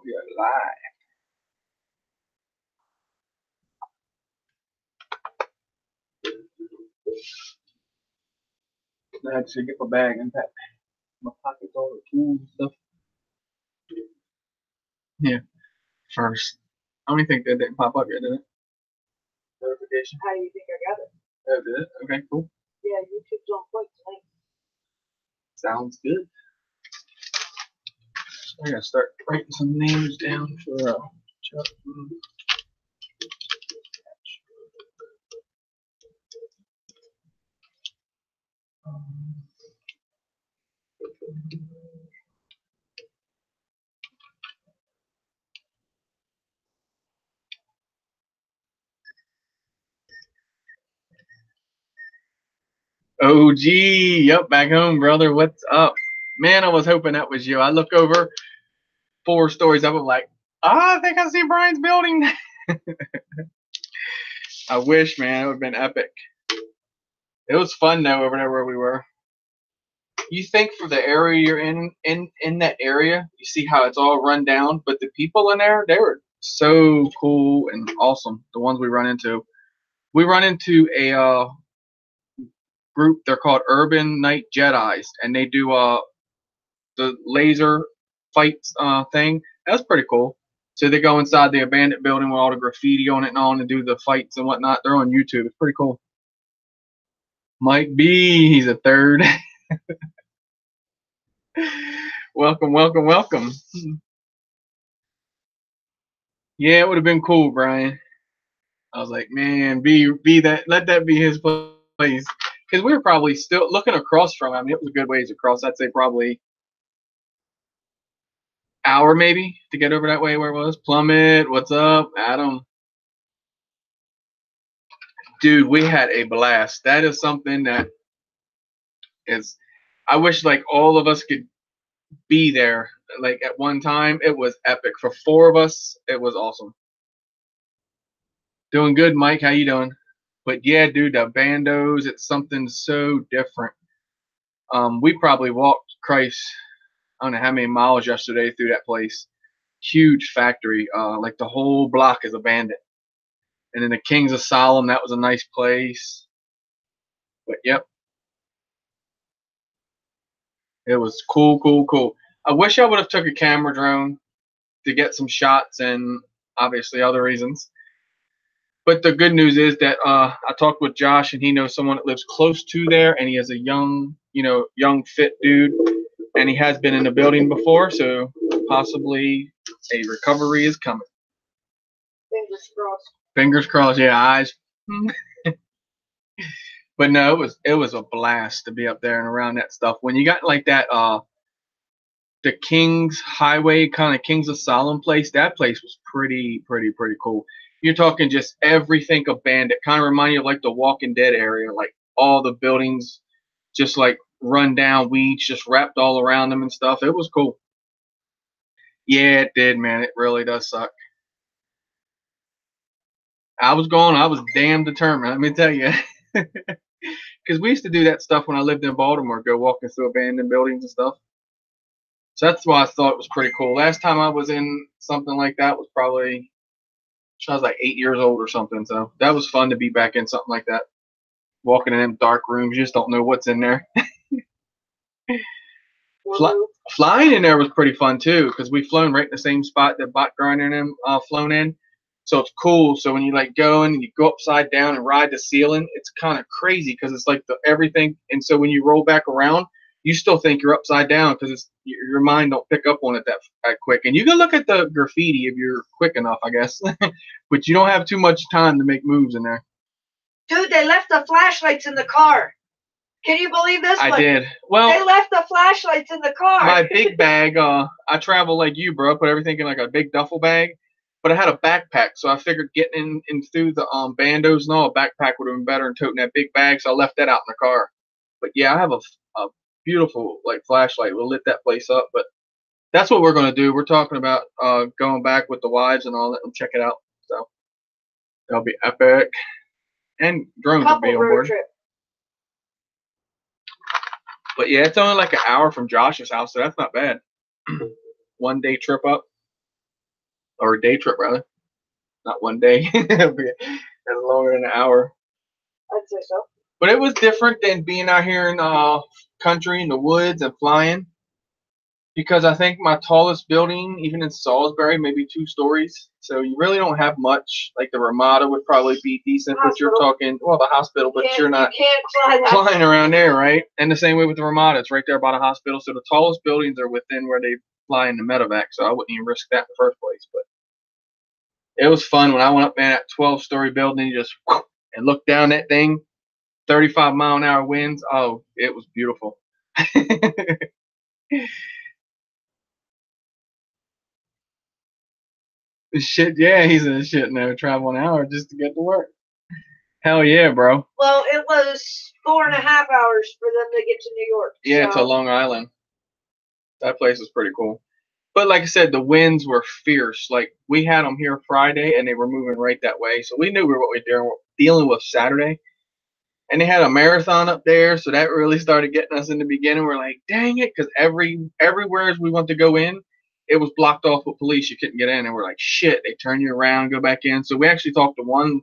We are live. I actually get my bag and pack my pockets, all the tools and stuff. Yeah, first. I don't even think that didn't pop up yet, did it? Notification. How do you think I got it? Oh, did it? Okay, cool. Yeah, YouTube's on point tonight. Sounds good. I gotta start writing some names down for Chuck. OG, yep, back home, brother. What's up? Man, I was hoping that was you. I look over 4 stories up, I'm like, I think I see Brian's building. I wish, man, it would have been epic. It was fun though over there where we were. You think for the area you're in that area, you see how it's all run down, but the people in there, they were so cool and awesome. The ones we run into a group. They're called Urban Night Jedis, and they do the laser fights thing. That's pretty cool. So they go inside the abandoned building with all the graffiti on it and all, and do the fights and whatnot. They're on YouTube. It's pretty cool. Mike B, he's a third. Welcome, welcome, welcome. Yeah, it would have been cool, Brian. I was like, man, be that, let that be his place, because we were probably still looking across from. I mean, it was a good ways across. I'd say probably hour maybe to get over that way where it was. Plummet, what's up, Adam? Dude, we had a blast. That is something that is. I wish like all of us could be there. Like at one time, it was epic. For 4 of us, it was awesome. Doing good, Mike. How you doing? But yeah, dude, the bandos, it's something so different. We probably walked Christ, I don't know how many miles yesterday through that place. Huge factory. Like the whole block is abandoned. And then the King's Asylum, that was a nice place. But yep, it was cool, cool, cool. I wish I would have took a camera drone to get some shots and obviously other reasons. But the good news is that I talked with Josh, and he knows someone that lives close to there, and he has a young, young fit dude, and he has been in the building before, so possibly a recovery is coming. Fingers crossed. Fingers crossed, yeah, eyes. But no, it was a blast to be up there and around that stuff. When you got like that, the King's Highway kind of King's Asylum place, that place was pretty cool. You're talking just everything abandoned. Kind of remind you of like the Walking Dead area, like all the buildings just like run down, weeds just wrapped all around them and stuff. It was cool. Yeah, it did, man. It really does suck. I was damn determined, let me tell you. Because we used to do that stuff when I lived in Baltimore, go walking through abandoned buildings and stuff. So that's why I thought it was pretty cool. Last time I was in something like that was probably, I was like 8 years old or something. So that was fun to be back in something like that. Walking in them dark rooms, you just don't know what's in there. Flying in there was pretty fun too, because we flown right in the same spot that Bot Grinder and them flown in. So it's cool. So when you like go in and you go upside down and ride the ceiling, it's kind of crazy because it's like the everything. And so when you roll back around, you still think you're upside down because it's your mind don't pick up on it that quick. And you can look at the graffiti if you're quick enough, I guess. But you don't have too much time to make moves in there. Dude, they left the flashlights in the car. Can you believe this? I did. Well, they left the flashlights in the car. My big bag, I travel like you, bro. I put everything in like a big duffel bag. But I had a backpack, so I figured getting in through the bandos and all, a backpack would have been better than toting that big bag, so I left that out in the car. But yeah, I have a beautiful like flashlight. We'll lit that place up. But that's what we're gonna do. We're talking about going back with the wives and all that and check it out. So that'll be epic. And drones will be on board. Trip. But yeah, it's only like an hour from Josh's house, so that's not bad. 1 day trip up. or a day trip rather. Not one day. It'll be longer than an hour. I'd say so. But it was different than being out here in country in the woods and flying. Because I think my tallest building, even in Salisbury, maybe 2 stories. So you really don't have much. Like the Ramada would probably be decent, but you're talking, well, the hospital, but you're not you can't fly flying around there, right? And the same way with the Ramada, it's right there by the hospital. So the tallest buildings are within where they fly in the medevac. So I wouldn't even risk that in the first place. But it was fun when I went up in that 12-story building, you just and looked down that thing, 35-mile-an-hour winds. Oh, it was beautiful. Shit, yeah, he's in shit now. Travel an hour just to get to work. Hell yeah, bro. Well, it was 4.5 hours for them to get to New York. Yeah, so. to Long Island. That place was pretty cool. But like I said, the winds were fierce. Like we had them here Friday, and they were moving right that way, so we knew what we were dealing with Saturday. And they had a marathon up there, so that really started getting us in the beginning. We're like, dang it, because everywhere we want to go in, it was blocked off with police. You couldn't get in, and we're like, shit. They turn you around, go back in. So we actually talked to one.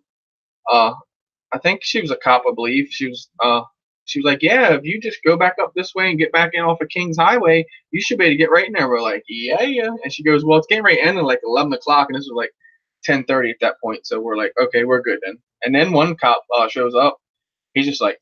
I think she was a cop, I believe. She was like, yeah, if you just go back up this way and get back in off of Kings Highway, you should be able to get right in there. We're like, yeah. And she goes, well, it's getting ready to end at like 11 o'clock, and this was like 10:30 at that point. So we're like, okay, we're good then. And then one cop shows up. He's just like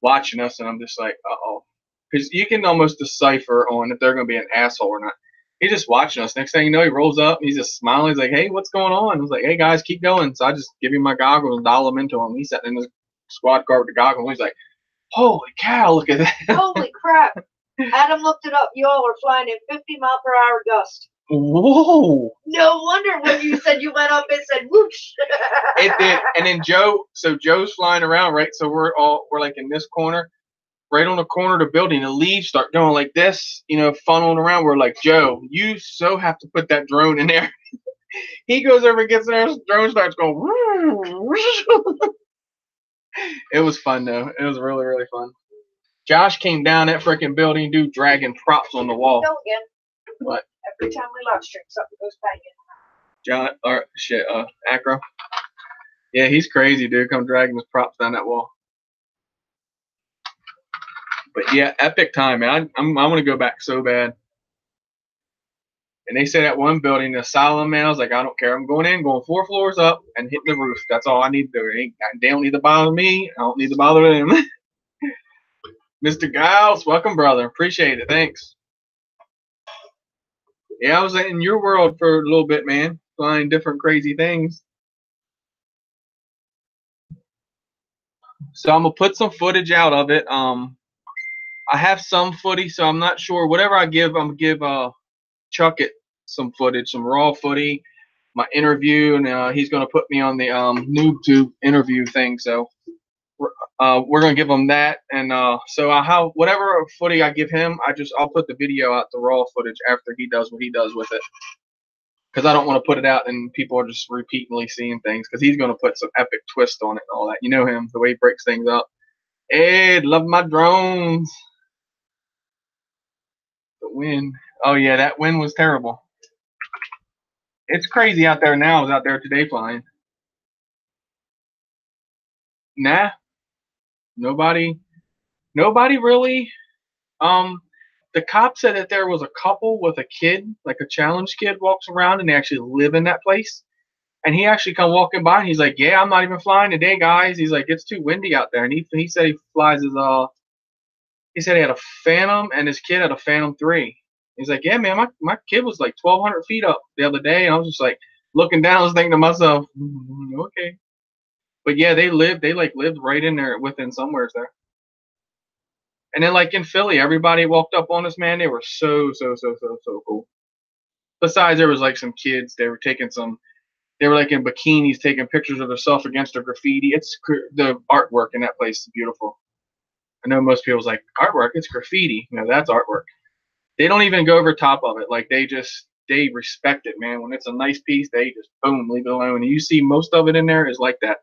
watching us, and I'm just like, uh-oh. Because you can almost decipher on if they're going to be an asshole or not. He's just watching us. Next thing you know, he rolls up. He's just smiling. He's like, hey, what's going on? I was like, hey, guys, keep going. So I just give him my goggles and dial him into him. He's sitting in his squad car with the goggles. He's like, holy cow, look at that. Holy crap. Adam looked it up. Y'all are flying in 50-mile-per-hour gust. Whoa. No wonder when you said you went up, it said whoosh. It did. And then Joe's flying around, right? So we're like in this corner. Right on the corner of the building, the leaves start going like this, funneling around. We're like, Joe, you so have to put that drone in there. He goes over and gets in there, the drone starts going. It was fun, though. It was really, really fun. Josh came down that freaking building, dude, dragging props on the wall. Go again. What? Every time we live stream, something goes banging. Acro. Yeah, he's crazy, dude. Come dragging his props down that wall. But yeah, epic time, man. I want to go back so bad. And they said that one building, the asylum, man, I was like, I don't care. I'm going in, going 4 floors up, and hitting the roof. That's all I need to do. They don't need to bother me. I don't need to bother them. Mr. Giles, welcome, brother. Appreciate it. Thanks. Yeah, I was in your world for a little bit, man. Flying different crazy things. So I'm going to put some footage out of it. I have some footage, so I'm not sure. Whatever I give, I'm going to give Chuck it some footage, some raw footage, my interview, and he's going to put me on the NoobTube interview thing. So we're going to give him that. And so I'll have whatever footage I give him, I'll put the video out, the raw footage, after he does what he does with it. Because I don't want to put it out and people are just repeatedly seeing things. Because he's going to put some epic twist on it and all that. You know him, the way he breaks things up. Ed, love my drones. The wind. Oh, yeah, that wind was terrible. It's crazy out there now. I was out there today flying. Nah. Nobody really. The cop said that there was a couple with a kid, like a challenge kid, walks around and they actually live in that place. And he actually come walking by and he's like, yeah, I'm not even flying today, guys. He's like, it's too windy out there. And he said he flies his he said he had a Phantom and his kid had a Phantom 3. He's like, yeah, man, my kid was like 1,200 feet up the other day. And I was just like looking down, I was thinking to myself, okay. But yeah, they lived right in there within somewheres there. And then like in Philly, everybody walked up on us, man. They were so cool. Besides, there was like some kids. They were like in bikinis taking pictures of themselves against the graffiti. The artwork in that place is beautiful. I know most people's like, artwork, it's graffiti. No, that's artwork. They don't even go over top of it. Like they respect it, man. When it's a nice piece, they just boom, leave it alone. And you see most of it in there is like that.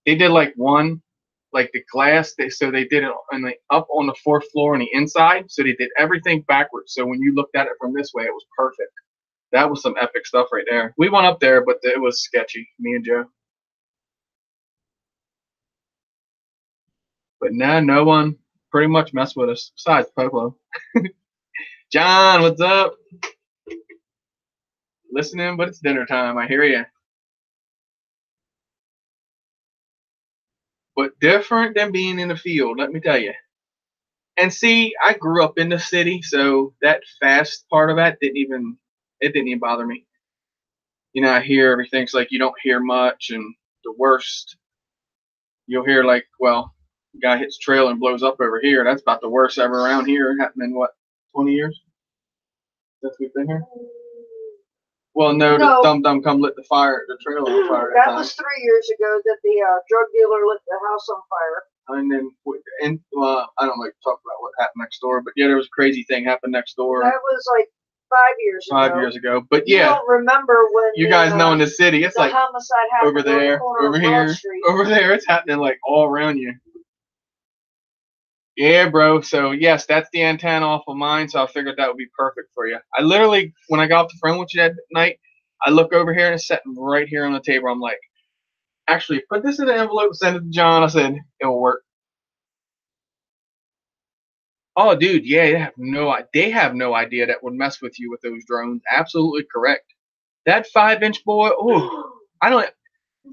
They did like one, like the glass. So they did it up on the 4th floor on the inside. So they did everything backwards. So when you looked at it from this way, it was perfect. That was some epic stuff right there. We went up there, but it was sketchy, me and Joe. But now no one pretty much messed with us, besides Polo. John, what's up? Listening, but it's dinner time. I hear you. But different than being in the field, let me tell you. And see, I grew up in the city, so that fast part of that didn't even bother me. You know, I hear everything's like you don't hear much, and the worst you'll hear like, well, the guy hits trailer and blows up over here. That's about the worst ever around here. Happened in what, 20 years since we've been here? Well, no, the dum come lit the trailer on fire. That was 3 years ago that the drug dealer lit the house on fire. And then, I don't like to talk about what happened next door, but yeah, there was a crazy thing happened next door. That was like 5 years ago. 5 years ago, but yeah. You don't remember when you guys know in the city, it's the like homicide happened over there, over here, over there. It's happening like all around you. Yeah, bro. So yes, that's the antenna off of mine. So I figured that would be perfect for you. I literally, when I got off the phone with you that night, I look over here and it's sitting right here on the table. I'm like, actually, put this in an envelope, send it to John. I said it will work. Oh, dude, yeah, they have no idea that would mess with you with those drones. Absolutely correct. That 5-inch boy. Oh, I don't.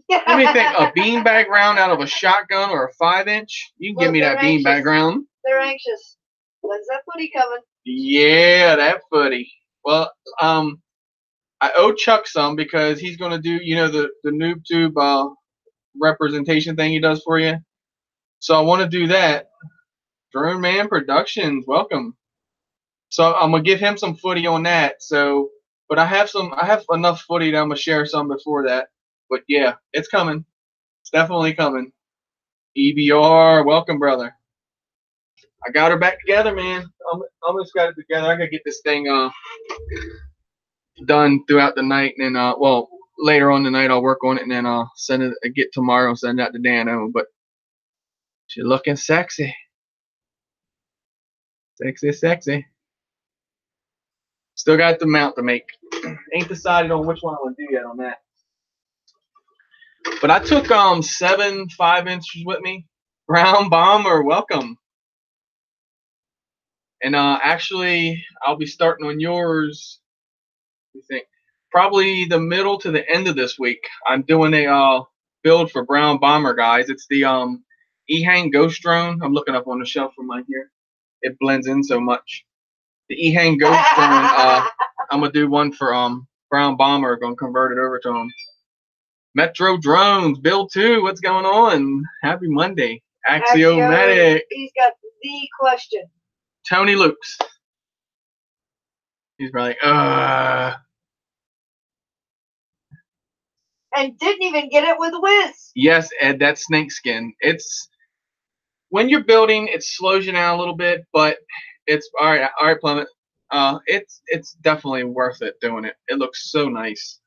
Let me think. A beanbag round out of a shotgun or a 5-inch? You can give me that beanbag round. They're anxious. When's that footy coming? Yeah, that footy. Well, I owe Chuck some because he's gonna do, the Noob Tube representation thing he does for you. So I want to do that. Drone Man Productions, welcome. So I'm gonna give him some footy on that. So, but I have enough footy that I'm gonna share some before that. But yeah, it's coming. It's definitely coming. EBR, welcome, brother. I got her back together, man. Almost got it together. I gotta get this thing done throughout the night, and then well, later on tonight I'll work on it, and then I'll send it. Get tomorrow, send it out to Dano. But she's looking sexy, sexy. Still got the mount to make. Ain't decided on which one I want to do yet on that. But I took 7 5-inches with me. Brown Bomber, welcome. And actually, I'll be starting on yours. You think probably the middle to the end of this week. I'm doing a build for Brown Bomber, guys. It's the Ehang Ghost Drone. I'm looking up on the shelf for mine here. It blends in so much. The Ehang Ghost Drone. I'm gonna do one for Brown Bomber. Gonna convert it over to him. Metro Drones, Bill 2, what's going on? Happy Monday. Axiomatic. He's got the question. Tony Lukes. He's probably and didn't even get it with Wiz. Yes, Ed, that's snake skin. It's when you're building, it slows you down a little bit, but it's all right, Plummet. It's definitely worth it doing it. It looks so nice.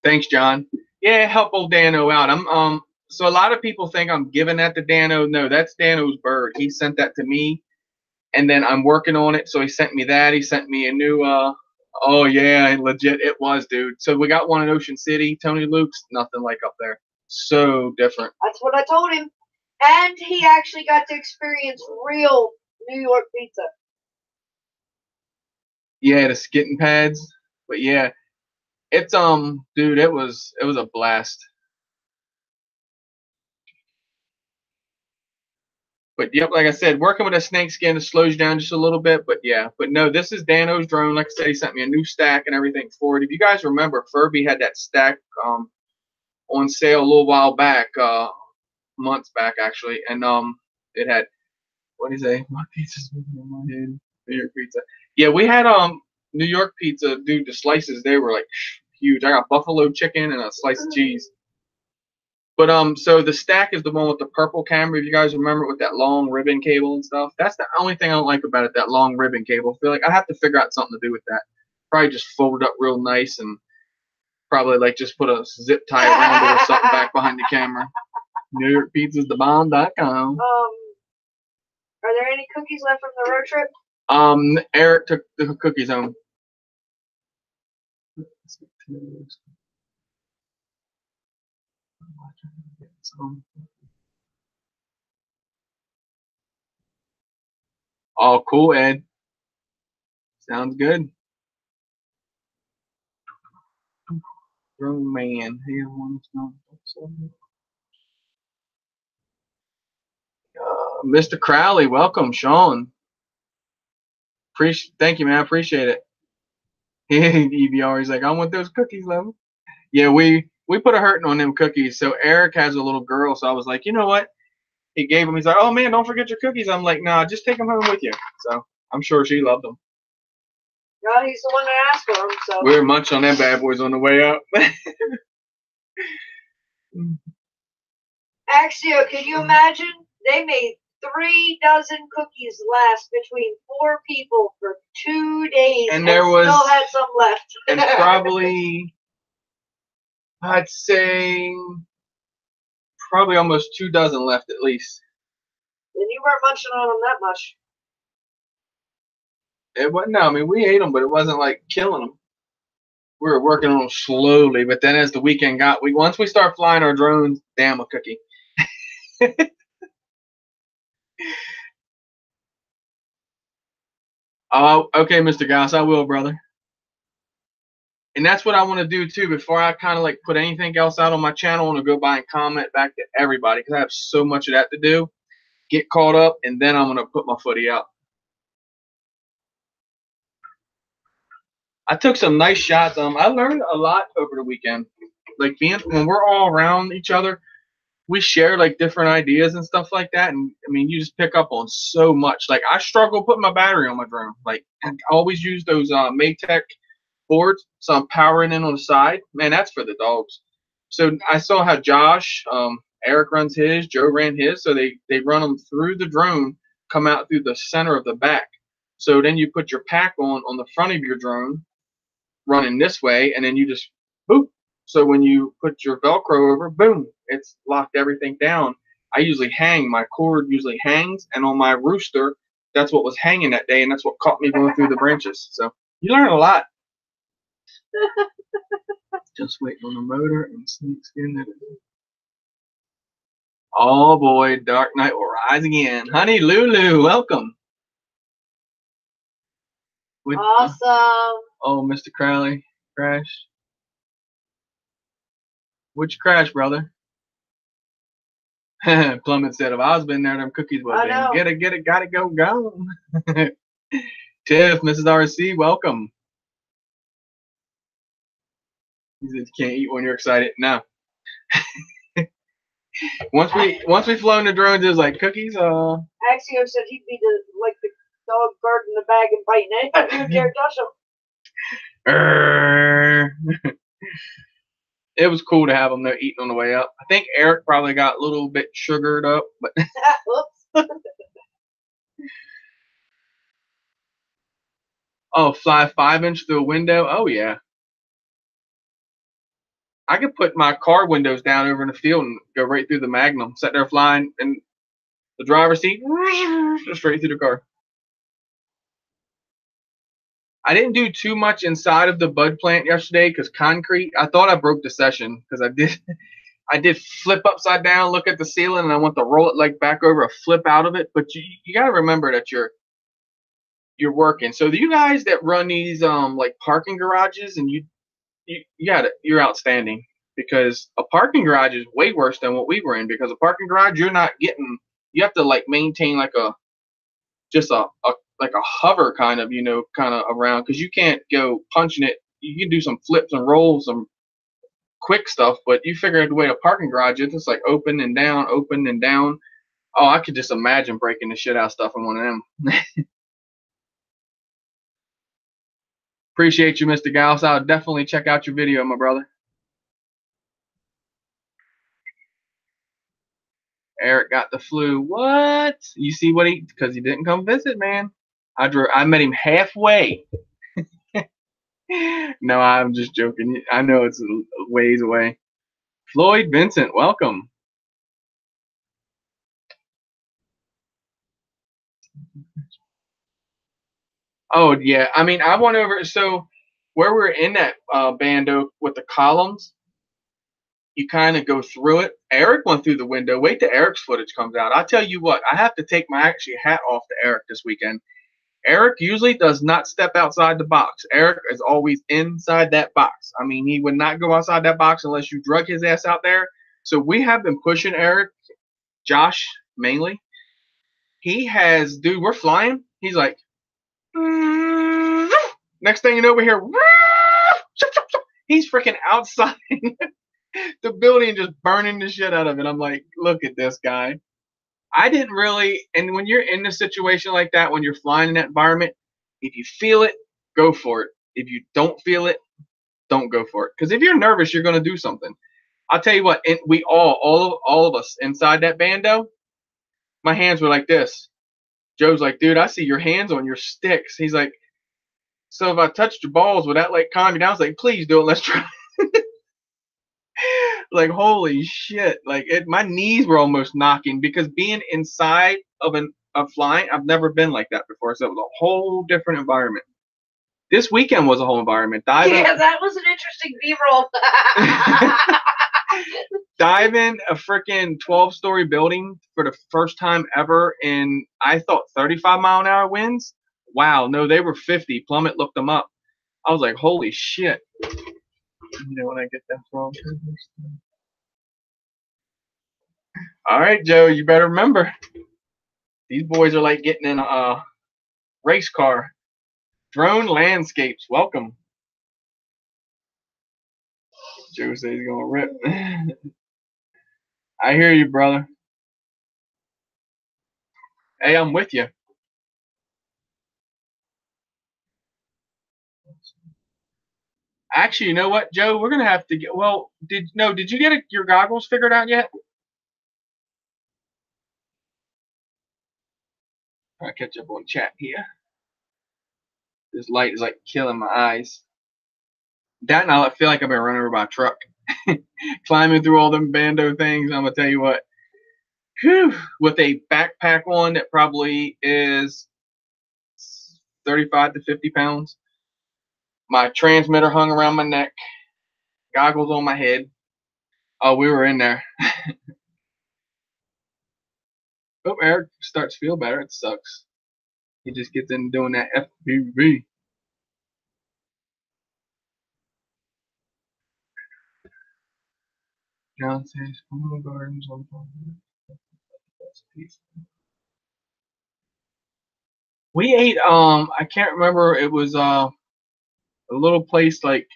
Thanks, John. Yeah, help old Dano out. So a lot of people think I'm giving that to Dano. No, that's Dano's bird. He sent that to me, and then I'm working on it. So he sent me that. He sent me a new. Oh yeah, legit, it was, dude. So we got one in Ocean City. Tony Luke's, nothing like up there. So different. That's what I told him, and he actually got to experience real New York pizza. Yeah, the skitting pads, but yeah. It's dude, it was a blast. But yep, like I said, working with a snake skin slows you down just a little bit, but yeah. But no, this is Dano's drone. Like I said, he sent me a new stack and everything for it. If you guys remember, Furby had that stack on sale a little while back, months back actually, and it had, what do you say? My pizza's moving in my head. New York pizza. Yeah, we had New York pizza, dude. The slices, they were like huge. I got buffalo chicken and a slice of cheese. But so the stack is the one with the purple camera. If you guys remember, with that long ribbon cable and stuff. That's the only thing I don't like about it. That long ribbon cable. I feel like I have to figure out something to do with that. Probably just fold it up real nice and probably like just put a zip tie around it or something back behind the camera. NewYorkPizzasTheBomb.com. Are there any cookies left from the road trip? Eric took the cookies home. Oh, cool, Ed. Sounds good. Grown man. Mr. Crowley, welcome, Sean. Thank you, man. I appreciate it. EBR, he's like, I want those cookies, level. Yeah, we put a hurting on them cookies. So Eric has a little girl, so I was like, you know what? He gave them. He's like, oh man, don't forget your cookies. I'm like, nah, just take them home with you. So I'm sure she loved them. No, he's the one that asked for them. So We were munching on them bad boys on the way up. Axio, can you imagine? They made 3 dozen cookies last between 4 people for 2 days, and there was still had some left. And probably, I'd say, probably almost 2 dozen left at least. And you weren't munching on them that much. It wasn't. No, I mean, we ate them, but it wasn't like killing them. We were working on them slowly, but then as the weekend got, once we start flying our drones, damn a cookie. Oh, okay, Mr. Gauss, I will, brother. And that's what I want to do too. Before I kind of like put anything else out on my channel, I want to go by and comment back to everybody because I have so much of that to do. Get caught up, and then I'm gonna put my footy out. I took some nice shots. I learned a lot over the weekend. Like when we're all around each other, we share like different ideas and stuff like that. And I mean, you just pick up on so much. Like I struggle putting my battery on my drone. Like I always use those Maytech boards, so I'm powering in on the side. Man, that's for the dogs. So I saw how Josh, Eric runs his, Joe ran his. So they run them through the drone, come out through the center of the back. So then you put your pack on the front of your drone, running this way, and then you just boop. So when you put your Velcro over, boom, it's locked everything down. I usually hang, my cord usually hangs, and on my rooster, that's what was hanging that day, and that's what caught me going through the branches. So you learn a lot. Just waiting on the motor and snakeskin. Oh boy, Dark Knight will rise again. Honey Lulu, welcome. Awesome. Oh, Mr. Crowley, crash. Which crash, brother? Plummet said, if I was been there, them cookies would have been. Get it, gotta go. Tiff, Mrs. RC, welcome. He said, you can't eat when you're excited. No. once we flown the drones, it was like cookies. Axio said he'd be like the dog guarding the bag and biting anybody who dared touch him. It was cool to have them there eating on the way up. I think Eric probably got a little bit sugared up, but oh, fly 5-inch through a window. Oh yeah. I could put my car windows down over in the field and go right through the Magnum, sit there flying in the driver's seat, straight through the car. I didn't do too much inside of the bud plant yesterday because concrete. I thought I broke the session because I did flip upside down, look at the ceiling, and I want to roll it like back over, a flip out of it. But you got to remember that you're working. So you guys that run these like parking garages, and you're outstanding because a parking garage is way worse than what we were in because a parking garage you have to like maintain like a hover kind of around because you can't go punching it. You can do some flips and rolls, some quick stuff, but you figure out the way a parking garage is, it's like open and down, open and down. Oh, I could just imagine breaking the shit out of stuff in one of them. Appreciate you, Mr. Gauss. I'll definitely check out your video, my brother. Eric got the flu. What? You see what because he didn't come visit, man. I met him halfway. No, I'm just joking. I know it's a ways away. Floyd Vincent, welcome. Oh yeah, I mean I went over. So where we're in that bando with the columns, you kind of go through it. Eric went through the window. Wait till Eric's footage comes out. I'll tell you what, I have to take my actually hat off to Eric this weekend. Eric usually does not step outside the box. Eric is always inside that box. I mean, he would not go outside that box unless you drug his ass out there. So we have been pushing Eric, Josh mainly. He has, dude, we're flying. He's like, next thing you know, we hear, he's freaking outside the building just burning the shit out of it. I'm like, look at this guy. I didn't really, and when you're in a situation like that, when you're flying in that environment, if you feel it, go for it. If you don't feel it, don't go for it. Because if you're nervous, you're going to do something. I'll tell you what, and we all of us inside that bando, my hands were like this. Joe's like, dude, I see your hands on your sticks. He's like, so if I touched your balls, would that like calm you down? I was like, please do it. Let's try. Like, holy shit. Like, my knees were almost knocking because being inside of flying, I've never been like that before. So it was a whole different environment. This weekend was a whole environment. Yeah, that was an interesting B-roll. Diving a freaking 12-story building for the first time ever in, I thought, 35-mile-an-hour winds. Wow, no, they were 50. Plummet looked them up. I was like, holy shit. You know when I get that wrong. All right, Joe, you better remember. These boys are like getting in a race car. Drone landscapes, welcome. Joe says he's gonna rip. I hear you, brother. Hey, I'm with you. Actually, you know what, Joe? We're gonna have to get. Well, did you get your goggles figured out yet? I'll catch up on chat here. This light is like killing my eyes. That and I feel like I've been run over by a truck. Climbing through all them bando things. I'm gonna tell you what. Whew, with a backpack on that probably is 35 to 50 pounds. My transmitter hung around my neck. Goggles on my head. Oh, we were in there. Oh, Eric starts to feel better. It sucks. He just gets in doing that FPV. John says, "Funnel Gardens on We ate. I can't remember. It was a little place like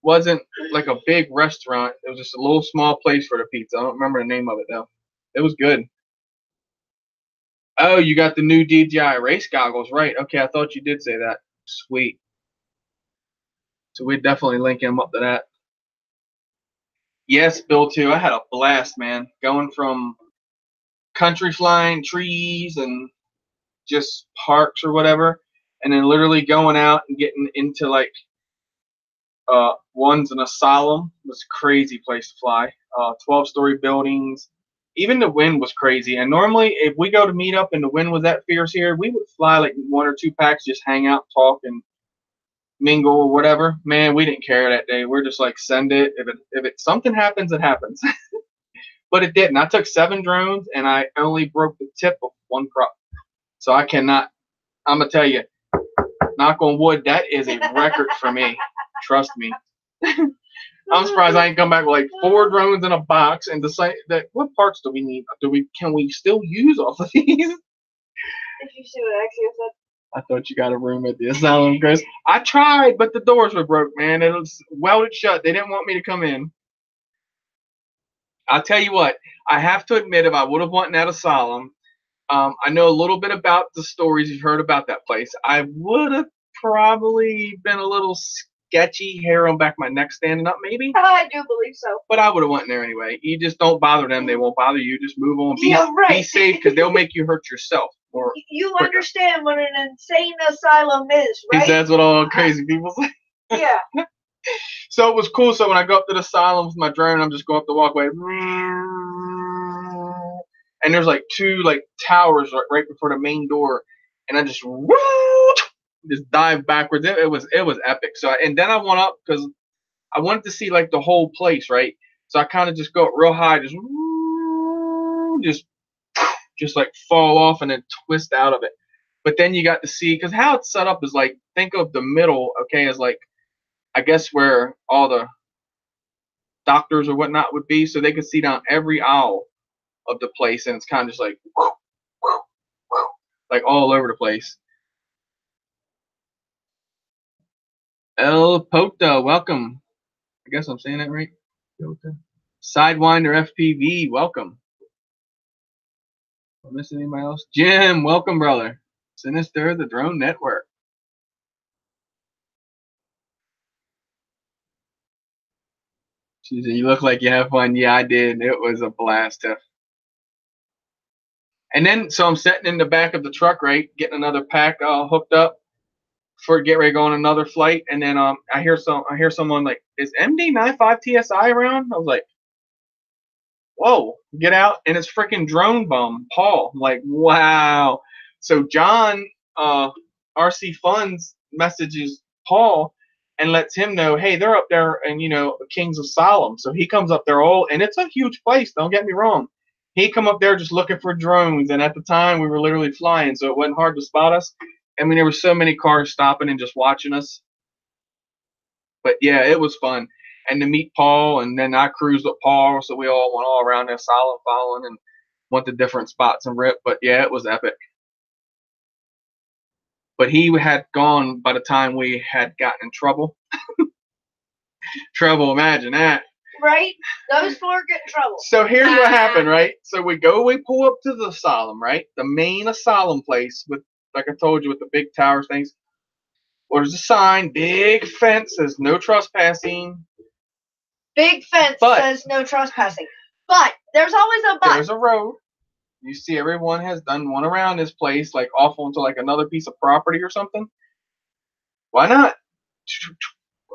wasn't like a big restaurant. It was just a little small place for the pizza. I don't remember the name of it though. It was good. Oh, you got the new DJI race goggles, right? Okay, I thought you did say that. Sweet. So we're definitely linking them up to that. Yes, Bill too. I had a blast, man. Going from country flying, trees, and just parks or whatever, and then literally going out and getting into like one's an asylum. It was a crazy place to fly. 12-story buildings. Even the wind was crazy. And normally, if we go to meet up and the wind was that fierce here, we would fly like 1 or 2 packs, just hang out, talk, and mingle or whatever. Man, we didn't care that day. We're just like, send it. If it something happens, it happens. But it didn't. I took 7 drones and I only broke the tip of 1 prop. So I cannot. I'm gonna tell you, knock on wood, that is a record for me. Trust me. I'm surprised I ain't come back with like 4 drones in a box and decide that what parts do we need? Can we still use all of these? Did you see what Axia said? I thought you got a room at the asylum, Chris. I tried, but the doors were broke, man. It was welded shut. They didn't want me to come in. I'll tell you what, I have to admit, if I would have went in that asylum, I know a little bit about the stories you've heard about that place. I would have probably been a little sketchy, hair on back of my neck standing up, maybe. I do believe so. But I would have went in there anyway. You just don't bother them; they won't bother you. Just move on. Be safe, because they'll make you hurt yourself. Or you quicker. Understand what an insane asylum is, right? That's what all crazy people say. Yeah. So it was cool. So when I go up to the asylum with my drone, I'm just going up the walkway. And there's like 2 like towers right before the main door, and I just just dive backwards. It was epic. So and then I went up because I wanted to see like the whole place, right? So I kind of just go up real high, just like fall off and then twist out of it. But then you got to see because how it's set up is like think of the middle, okay, as like I guess where all the doctors or whatnot would be, so they could see down every aisle of the place, and it's kind of just like like all over the place. El Pota, welcome. I guess I'm saying that right. Sidewinder FPV, welcome. Am I missing anybody else? Jim, welcome, brother. Sinister, the Drone Network. She said, you look like you have fun. Yeah, I did. It was a blast, Tiff. And then, so I'm sitting in the back of the truck, right, getting another pack hooked up for get ready to go on another flight. And then I hear someone like, is MD95 TSI around? I was like, whoa, get out. And it's freaking Drone Bum, Paul. I'm like, wow. So John, RC Funds messages Paul and lets him know, hey, they're up there and, you know, Kings of Solomon. So he comes up there and it's a huge place, don't get me wrong. He come up there just looking for drones, and at the time we were literally flying, so it wasn't hard to spot us. I mean, there were so many cars stopping and just watching us. But yeah, it was fun. And to meet Paul, and then I cruised with Paul, so we all went all around there solid following and went to different spots and rip. But yeah, it was epic. But he had gone by the time we had gotten in trouble. Trouble, imagine that. Right? Those four get in trouble. So here's what happened, right? So we pull up to the asylum, right? The main asylum place with, like I told you, with the big towers things. Well, there's a sign, big fence, says no trespassing. Big fence says no trespassing. But there's always a but. There's a road. You see everyone has done one around this place, like off onto like another piece of property or something. Why not?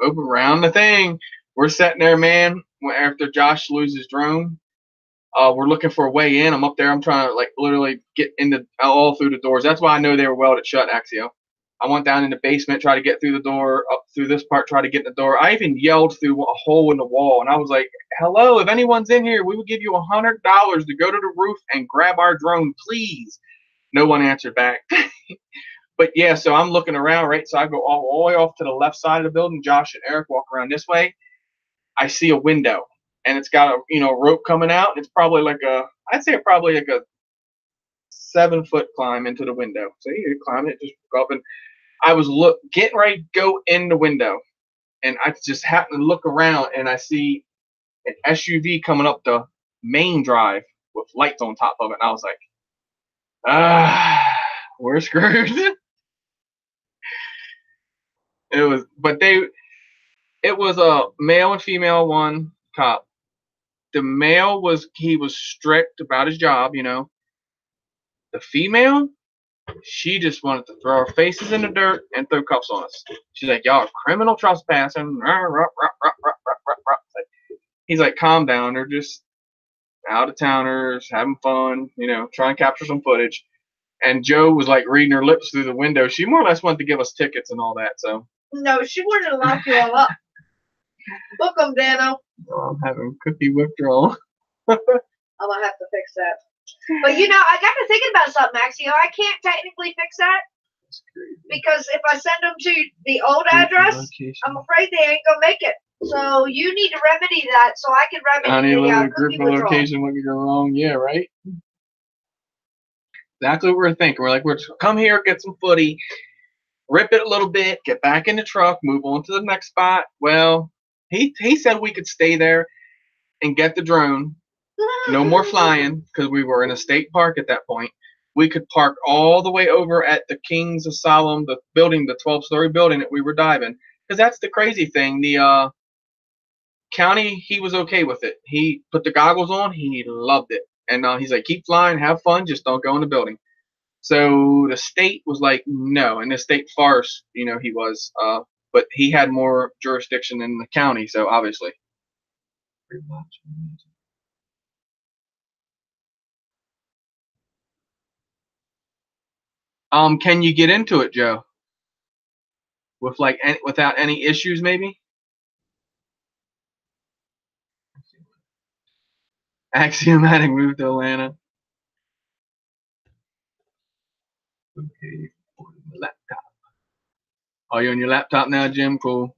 Over around the thing. We're sitting there, man, after Josh loses drone. We're looking for a way in. I'm up there. I'm trying to like literally get all through the doors. That's why I know they were welded shut, Axio. I went down in the basement, try to get through the door, up through this part, try to get in the door. I even yelled through a hole in the wall, and I was like, hello, if anyone's in here, we will give you $100 to go to the roof and grab our drone, please. No one answered back. But yeah, so I'm looking around, right? So I go all the way off to the left side of the building. Josh and Eric walk around this way. I see a window, and it's got a rope coming out. It's probably like I'd say probably like a 7-foot climb into the window. So you climb it, just go up, and I was getting ready to go in the window, and I just happened to look around, and I see an SUV coming up the main drive with lights on top of it, and I was like, we're screwed. It was a male and female one cop. The male was strict about his job, The female, she just wanted to throw our faces in the dirt and throw cuffs on us. She's like, y'all are criminal trespassing. He's like, calm down. They're just out of towners having fun, trying to capture some footage. And Joe was like reading her lips through the window. She more or less wanted to give us tickets and all that. So no, she wanted to lock you all up. Book them, Dano. Oh, I'm having cookie withdrawal. I'm gonna have to fix that. But I got to thinking about something, Max. I can't technically fix that because if I send them to the old address, I'm afraid they ain't gonna make it. So you need to remedy that so I can remedy the group of location what could go wrong. Yeah, right. That's what we're thinking. We're like, we're come here, get some footy, rip it a little bit, get back in the truck, move on to the next spot. Well, he said we could stay there and get the drone. No more flying because we were in a state park at that point. We could park all the way over at the Kings of Solomon, the building, the 12-story building that we were diving. Because that's the crazy thing. The county, he was okay with it. He put the goggles on. He loved it. And he's like, keep flying, have fun, just don't go in the building. So the state was like, no. And the state forest, he was. But he had more jurisdiction than the county, so obviously. Can you get into it, Joe? with like without any issues, maybe. Axiomatic moved to Atlanta. Okay, laptop. Are you on your laptop now, Jim? Cool.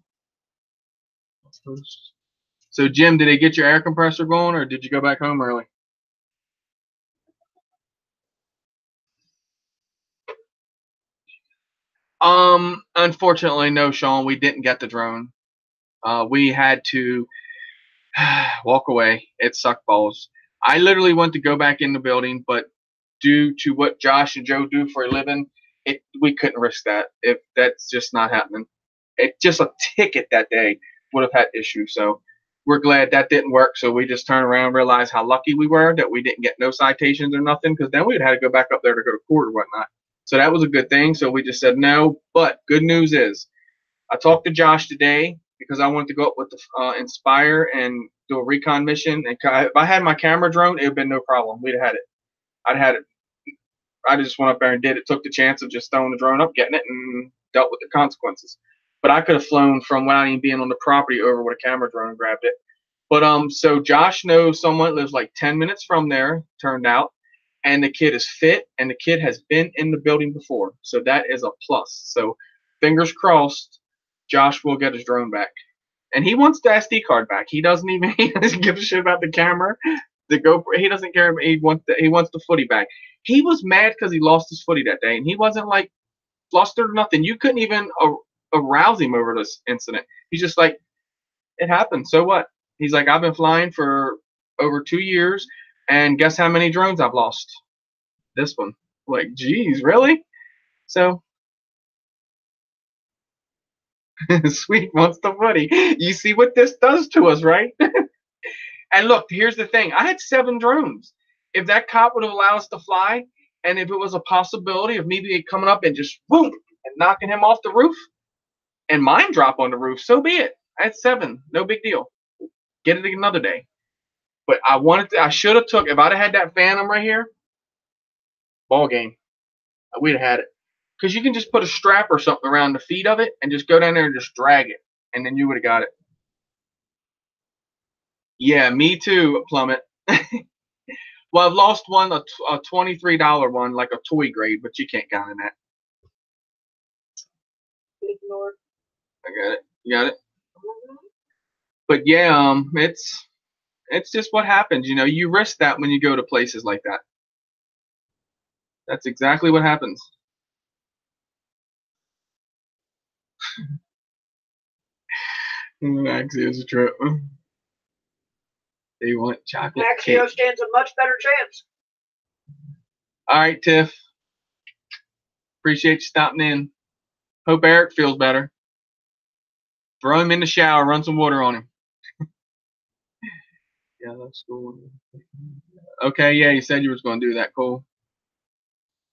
So, Jim, did they get your air compressor going, or did you go back home early? Unfortunately, no, Sean. We didn't get the drone. We had to walk away. It sucked balls. I literally went to go back in the building, but due to what Josh and Joe do for a living, we couldn't risk that. If that's just not happening. Just a ticket that day would have had issues. So we're glad that didn't work. So we just turned around and realized how lucky we were that we didn't get no citations or nothing, because then we'd had to go back up there to go to court or whatnot. So that was a good thing. So we just said no. But good news is, I talked to Josh today because I wanted to go up with the Inspire and do a recon mission. And if I had my camera drone, it would have been no problem. We'd have had it. I'd had it. I just went up there and did it. Took the chance of just throwing the drone up, getting it, and dealt with the consequences. But I could have flown from without even being on the property over with a camera drone and grabbed it. But so Josh knows someone that lives like 10 minutes from there, turned out, and the kid is fit, and the kid has been in the building before. So that is a plus. So fingers crossed, Josh will get his drone back. And he wants the SD card back. He doesn't give a shit about the camera. The GoPro, he doesn't care. He wants the footy back. He was mad because he lost his footy that day, and he wasn't like flustered or nothing. You couldn't even arouse him over this incident. He's just like, it happened. So what? He's like, I've been flying for over 2 years, and guess how many drones I've lost? This one. Like, geez, really? So, Sweet wants the footy. You see what this does to us, right? And look, here's the thing. I had 7 drones. If that cop would have allowed us to fly, and if it was a possibility of maybe coming up and just boom and knocking him off the roof, and mine drop on the roof, so be it. I had 7, no big deal. Get it another day. But I should have took, if I'd have had that Phantom right here, ball game. We'd have had it. Because you can just put a strap or something around the feet of it and just go down there and just drag it, and then you would have got it. Yeah, me too, Plummet. Well, I've lost one, a $23 one, like a toy grade, but you can't count in that. Ignore. I got it. You got it? But yeah, it's just what happens. You know, you risk that when you go to places like that. That's exactly what happens. Axio's a trip. They want chocolate Axio cake. stands a much better chance. All right, Tiff. Appreciate you stopping in. Hope Eric feels better. Throw him in the shower. Run some water on him. Yeah, that's cool. Okay, yeah, you said you was going to do that. Cool.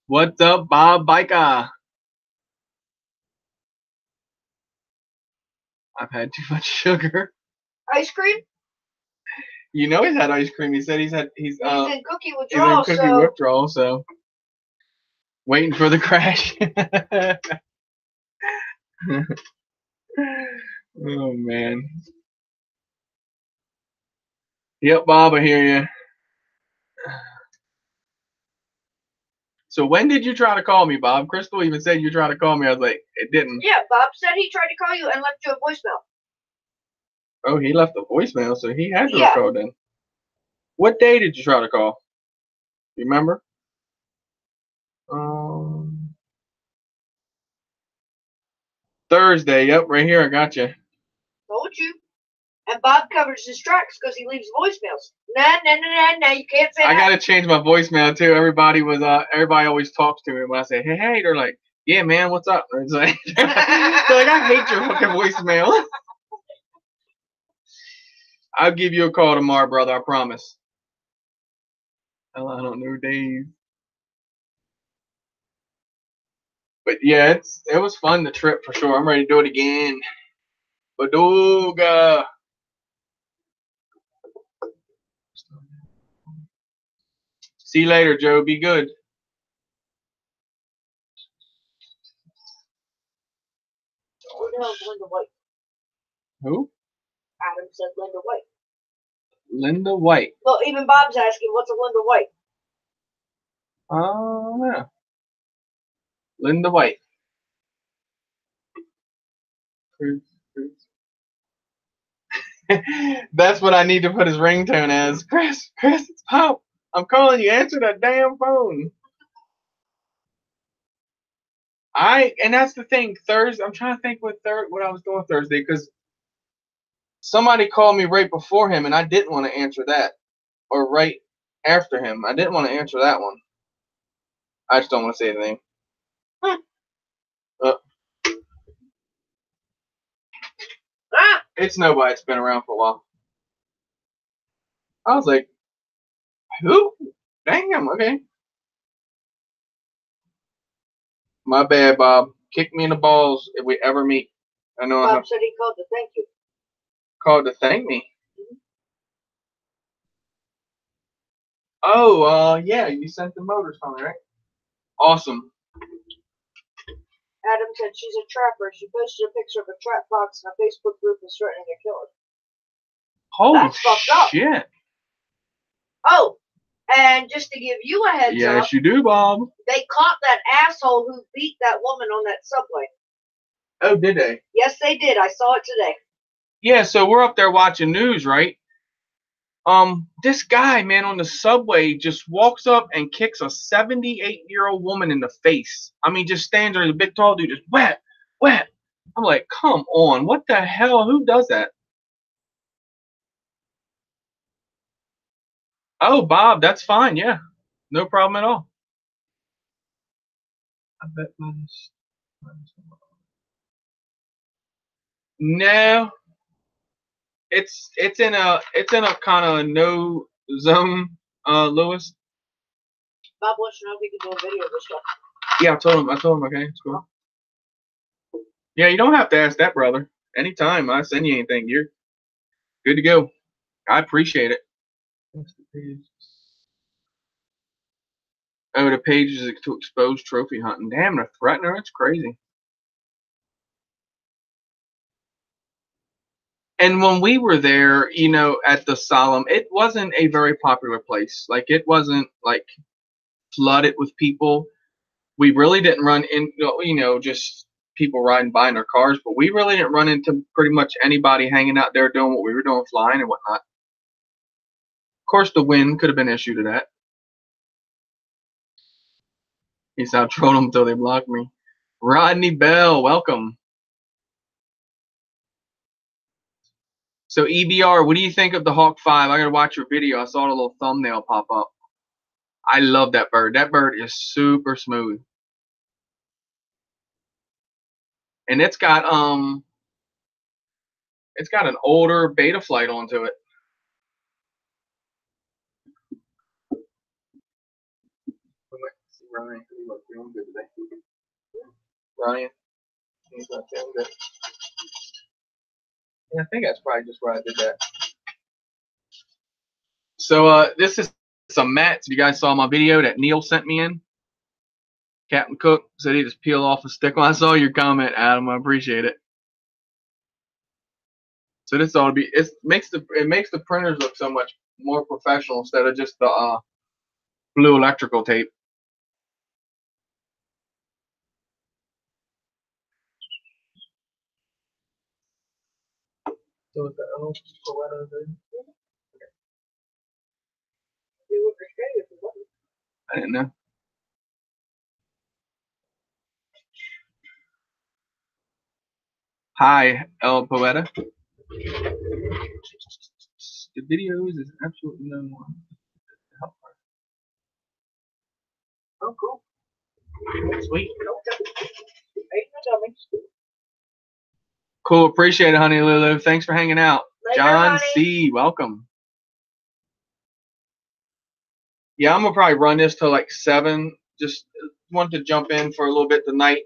What's up, Bob Biker? I've had too much sugar. Ice cream? You know he's had ice cream. He said he's in cookie withdrawal. He's in cookie withdrawal, so waiting for the crash. Oh man. Yep, Bob, I hear you. So when did you try to call me, Bob? Crystal even said you tried to call me. I was like, it didn't. Yeah, Bob said he tried to call you and left you a voicemail. Oh, he left a voicemail, so he had to have called then. What day did you try to call? You remember? Thursday. Yep, right here. I got you. Told you. And Bob covers his tracks because he leaves voicemails. Nah, you can't say that. I gotta change my voicemail too. Everybody always talks to me when I say, hey, they're like, yeah, man, what's up? It's like, they're like, I hate your fucking voicemail. I'll give you a call tomorrow, brother. I promise. Hell, I don't know, Dave. But yeah, it was fun, the trip for sure. I'm ready to do it again. Badooga. See you later, Joe. Be good. the hell is Linda White? Who? Adam said Linda White. Linda White. Well, even Bob's asking, what's a Linda White? Oh, yeah. Linda White. That's what I need to put his ringtone as. Chris, it's Pop. I'm calling you. Answer that damn phone. And that's the thing. Thursday, I'm trying to think what I was doing Thursday, because somebody called me right before him, and I didn't want to answer that, or right after him. I didn't want to answer that one. I just don't want to say anything. It's nobody. It's been around for a while. I was like, who? Damn. Okay. My bad, Bob. Kick me in the balls if we ever meet. I know. Bob said he called to thank you. Called to thank me. Oh, yeah. You sent the motors on, right? Awesome. Adam said she's a trapper. She posted a picture of a trap box in a Facebook group and threatening to kill her. Holy That's fucked up. shit. Oh, and just to give you a heads up. Yes, you do, Bob. They caught that asshole who beat that woman on that subway. Oh, did they? Yes, they did. I saw it today. Yeah, so we're up there watching news, right? This guy, man, on the subway just walks up and kicks a 78-year-old woman in the face. I mean, just stands there, the big tall dude, just whap. I'm like, come on, what the hell? Who does that? Oh, Bob, that's fine, yeah. No problem at all. I bet minus. No. It's in a kind of no zone, Lewis. Bob wants to know if we can do a video of this stuff. Yeah, I told him, okay, it's cool. Yeah, you don't have to ask that, brother. Anytime I send you anything, you're good to go. I appreciate it. Oh, the page is to expose trophy hunting. Damn, the threatener, that's crazy. And when we were there, you know, at the Solemn, it wasn't a very popular place. Like, it wasn't, like, flooded with people. We really didn't run in, you know, just people riding by in their cars, but we really didn't run into pretty much anybody hanging out there doing what we were doing, flying and whatnot. Of course, the wind could have been an issue to that. He said I trolled them until they blocked me. Rodney Bell, welcome. So EBR, what do you think of the Hawk 5? I gotta watch your video. I saw the little thumbnail pop up. I love that bird. That bird is super smooth. And it's got an older beta flight onto it. Ryan, he looks feeling good today. Ryan, he's not feeling good. Yeah, I think that's probably just where I did that. So this is some mats. You guys saw my video that Neil sent me in. Captain Cook said he just peel off a stick. Well, I saw your comment, Adam. I appreciate it. So this ought to be. It makes the printers look so much more professional instead of just the blue electrical tape. So is that all Pareto thing? I didn't know. Hi, El Poeta. The videos is absolutely no one. Oh, cool. Sweet. Cool. Appreciate it, Honey Lulu. Thanks for hanging out. Later, John honey. C. Welcome. Yeah, I'm gonna probably run this till like 7. Just want to jump in for a little bit tonight.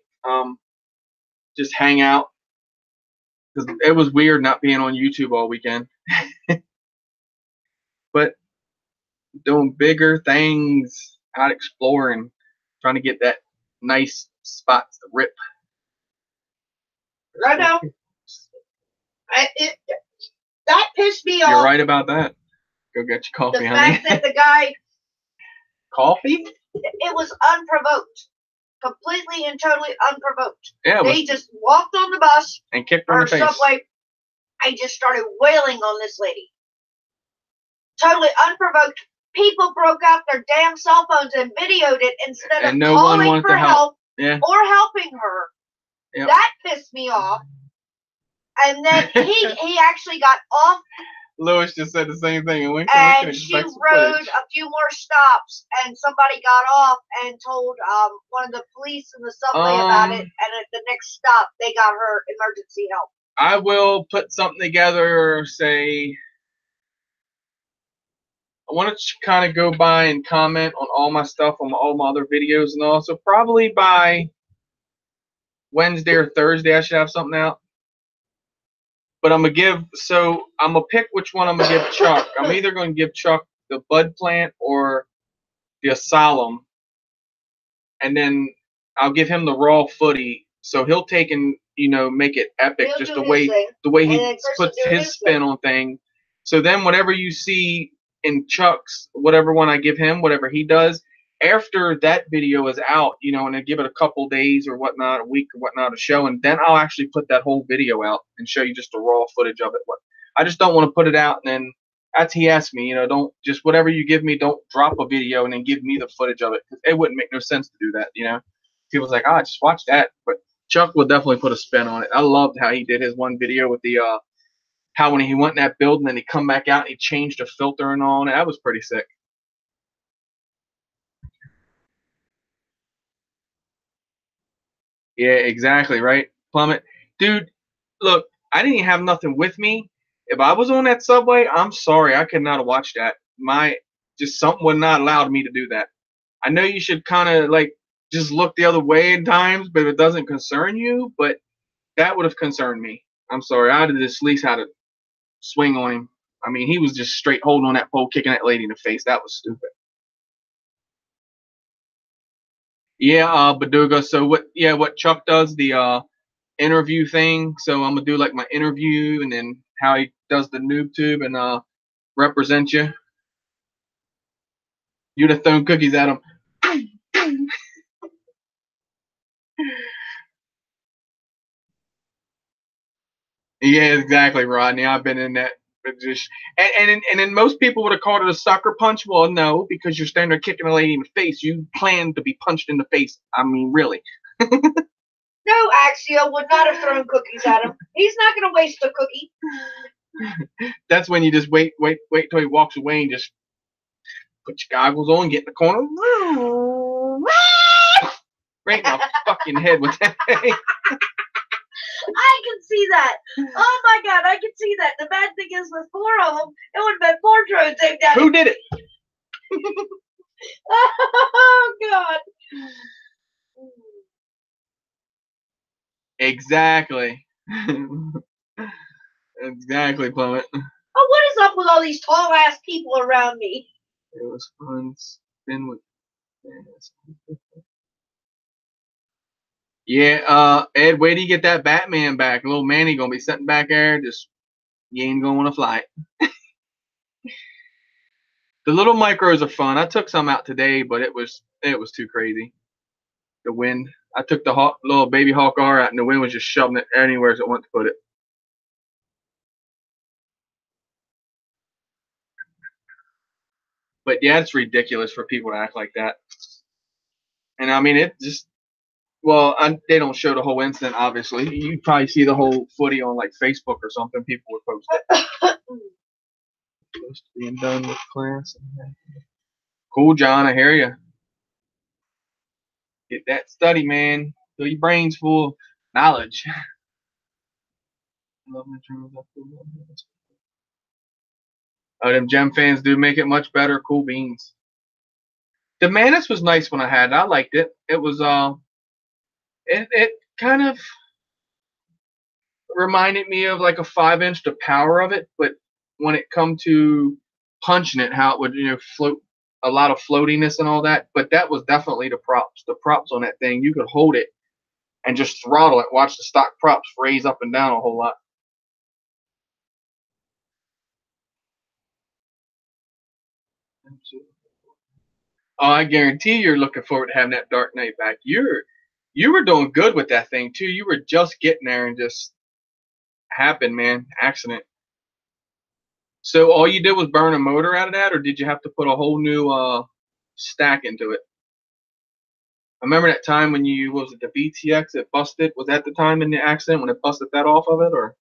Just hang out because it was weird not being on YouTube all weekend. But doing bigger things, out exploring, trying to get that nice spots to rip. I know. That pissed me off. You're right about that. Go get your coffee, honey. The fact that the guy... Coffee? It was unprovoked. Completely and totally unprovoked. Yeah, They just walked on the bus and kicked her in or the face. subway and just started wailing on this lady. Totally unprovoked. People broke out their damn cell phones and videoed it instead of calling for help or helping her. Yep. That pissed me off. And then he actually got off. Lewis just said the same thing. And she rode a few more stops, and somebody got off and told one of the police in the subway about it. And at the next stop, they got her emergency help. I will put something together. Say, I want to kind of go by and comment on all my stuff on all my other videos and all. So probably by Wednesday or Thursday, I should have something out. But I'm going to pick which one I'm going to give Chuck. I'm either going to give Chuck the bud plant or the asylum. And then I'll give him the raw footy. So he'll take and, make it epic. He'll just the way he puts his spin on things. So then whatever you see in Chuck's, whatever one I give him, whatever he does, after that video is out, and I give it a couple days or whatnot, a week or whatnot to show, and then I'll actually put that whole video out and show you just the raw footage of it. I just don't want to put it out and then, as he asked me, don't just whatever you give me, don't drop a video and then give me the footage of it. It wouldn't make no sense to do that, People's like, just watch that. But Chuck will definitely put a spin on it. I loved how he did his one video with the how when he went in that building and he come back out and he changed the filter and all, and that was pretty sick. Yeah, exactly, right, Plummet? Dude, look, I didn't even have nothing with me. If I was on that subway, I'm sorry, I could not have watched that. Something would not allow me to do that. I know you should kind of, just look the other way at times, but it doesn't concern you, but that would have concerned me. I'm sorry, I'd have just at least had to swing on him. I mean, he was just straight holding on that pole, kicking that lady in the face. That was stupid. Yeah, Baduga. So what Chuck does, the interview thing. So I'm gonna do like my interview and then how he does the noob tube and represent you. You'd have thrown cookies at him. Yeah, exactly, Rodney. I've been in that position. And then most people would have called it a sucker punch. Well, no, because you're standing there kicking a lady in the face. You plan to be punched in the face. I mean, really. No, Axio would not have thrown cookies at him. He's not going to waste a cookie. That's when you just wait till he walks away and just put your goggles on, get in the corner. Right in the fucking head with that thing. I can see that. Oh my God, I can see that. The bad thing is, with 4 of them, it would have been 4 drones aimed at him. Who did it? Oh God. Exactly. Exactly, Plummet. Oh, what is up with all these tall ass people around me? It was fun. Spin with. Yeah, Ed, wait till you get that Batman back. Little Manny gonna be sitting back there, just you ain't gonna want to fly it. The little micros are fun. I took some out today, but it was too crazy. The wind. I took the little baby Hawk R out, and the wind was just shoving it anywhere it wanted to put it. But yeah, it's ridiculous for people to act like that. And I mean, it just. Well, they don't show the whole incident, obviously. You probably see the whole footy on like Facebook or something. People would post it. Close to being done with class. Cool, John. I hear you. Get that study, man. Fill your brains full of knowledge. Oh, them Gem fans do make it much better. Cool beans. The Manus was nice when I had it. I liked it. It was It kind of reminded me of like a 5-inch, the power of it, but when it come to punching it, how it would float, a lot of floatiness and all that. But that was definitely the props. The props on that thing, you could hold it and just throttle it. Watch the stock props raise up and down a whole lot. Oh, I guarantee you're looking forward to having that Dark Knight back. You were doing good with that thing too. You were just getting there and just happened, man. Accident. So all you did was burn a motor out of that, or did you have to put a whole new stack into it? I remember that time when you, what was it, the VTX, it busted? Was that the time in the accident when it busted that off of it, or?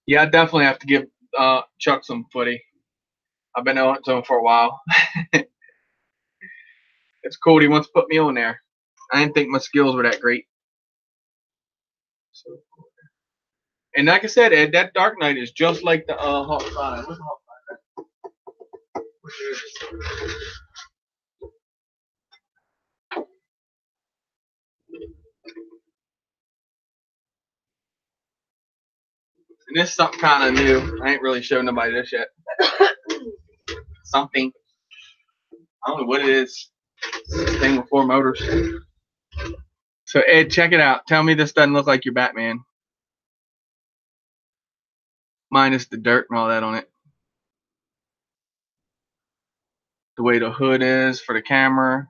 Yeah, I definitely have to give Chuck some footy. I've been owing it to him for a while. It's cool. He wants to put me on there. I didn't think my skills were that great. So, and like I said, Ed, that Dark Knight is just like the Hawk 5. Where's the Hawk 5? And this is something kind of new. I ain't really showed nobody this yet. Something. I don't know what it is. This thing with 4 motors. So Ed, check it out. Tell me this doesn't look like your Batman. Minus the dirt and all that on it. The way the hood is for the camera.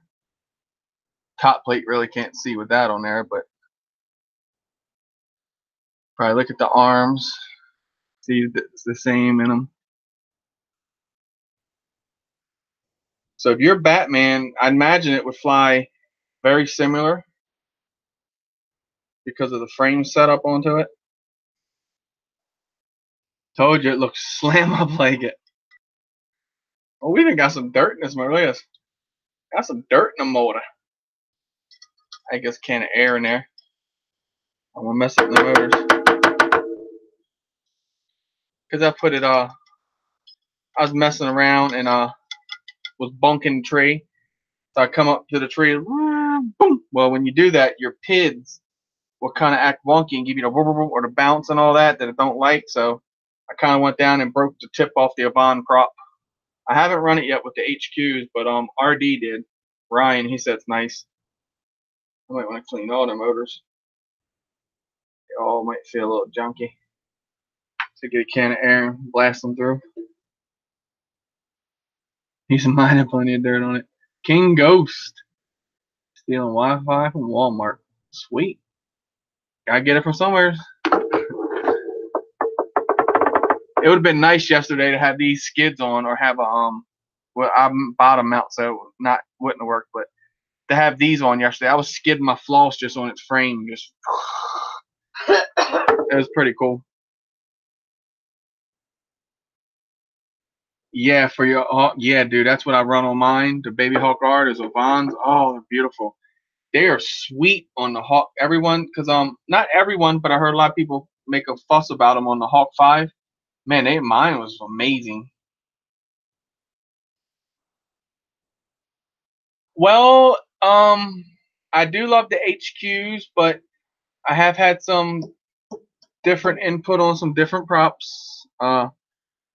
Top plate really can't see with that on there, but probably look at the arms. See, it's the same in them. So if you're Batman, I imagine it would fly very similar because of the frame setup onto it. Told you it looks slam up like it. Oh, we even got some dirt in this motor. Look at this. Got some dirt in the motor. I guess a can of air in there. I'm gonna mess up the motors. Cause I put it I was messing around and was bunking the tree. So I come up to the tree, boom. Well, when you do that, your PIDs will kind of act wonky and give you the or the bounce and all that it don't like. So I kind of went down and broke the tip off the Avon prop. I haven't run it yet with the HQs, but RD did. Ryan, he said it's nice. I might want to clean all the motors. They all might feel a little junky. So get a can of air and blast them through. He's might have plenty of dirt on it. King Ghost. Stealing Wi-Fi from Walmart. Sweet. Gotta get it from somewhere. It would have been nice yesterday to have these skids on, or have a well, I bottom mount, so wouldn't have worked, but to have these on yesterday, I was skidding my floss just on its frame, just it was pretty cool. Yeah, for your yeah, dude, that's what I run on mine. The Baby Hawk R, is Avons. Oh, they're beautiful. They are sweet on the Hawk. Everyone, because not everyone, but I heard a lot of people make a fuss about them on the Hawk 5. Man, mine was amazing. Well, I do love the HQs, but I have had some different input on some different props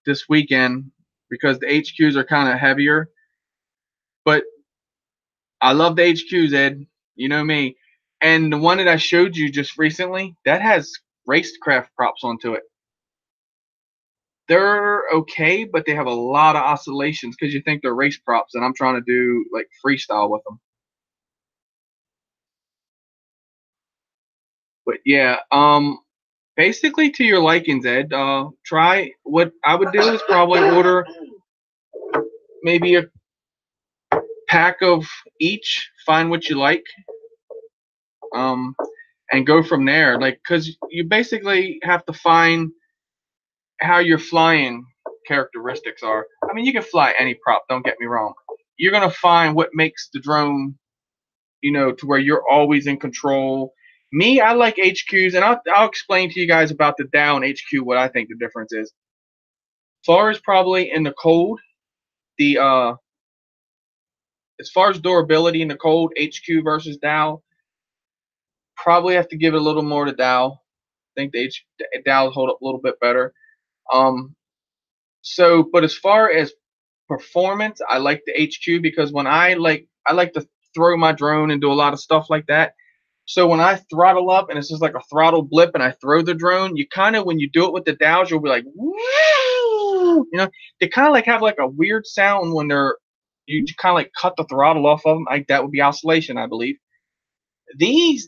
this weekend because the HQs are kind of heavier. But I love the HQs, Ed. You know me. And the one that I showed you just recently, that has racecraft props onto it. They're okay, but they have a lot of oscillations because you think they're race props, and I'm trying to do like freestyle with them. But yeah, basically to your likings, Ed. Try what I would do is probably order maybe a pack of each. Find what you like, and go from there. Like, cause you basically have to find how your flying characteristics are. I mean, you can fly any prop. Don't get me wrong. You're gonna find what makes the drone, to where you're always in control. Me, I like HQs, and I'll explain to you guys about the Dow and HQ what I think the difference is. As far as probably in the cold, as far as durability in the cold, HQ versus Dow, probably have to give it a little more to Dow. I think the Dow hold up a little bit better. So, but as far as performance, I like the HQ because when I like to throw my drone and do a lot of stuff like that. So when I throttle up and it's just like a throttle blip and I throw the drone, you kind of, when you do it with the Dows, you'll be like, woo! You know, they kind of like have like a weird sound when you kind of like cut the throttle off of them. Like that would be oscillation, I believe. The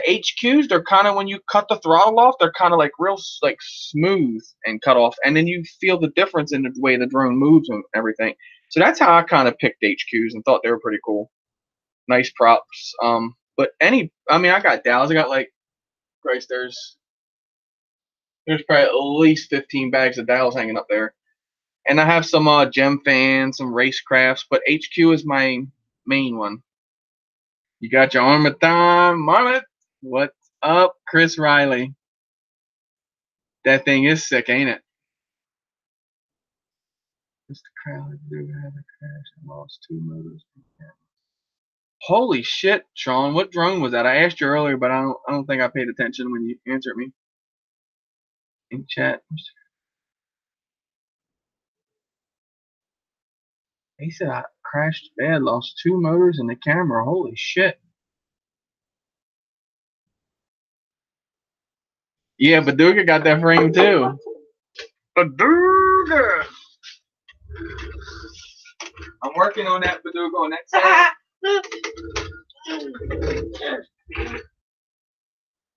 HQs, they're kind of, when you cut the throttle off, they're kind of like real like smooth and cut off, and then you feel the difference in the way the drone moves and everything. So that's how I kind of picked HQs and thought they were pretty cool. Nice props. But I mean, I got Dows. I got like, Christ, there's probably at least 15 bags of Dows hanging up there, and I have some gem fans, some racecrafts, but HQ is my main one. You got your Armathon, Marmot. What's up, Chris Riley? That thing is sick, ain't it? Mr. Crowley did have a crash and lost 2 motors. Holy shit, Sean! What drone was that? I asked you earlier, but I don't think I paid attention when you answered me in chat. He said I crashed bad, lost 2 motors and the camera. Holy shit! Yeah, Baduga got that frame too. Baduga. I'm working on that Baduga on that side.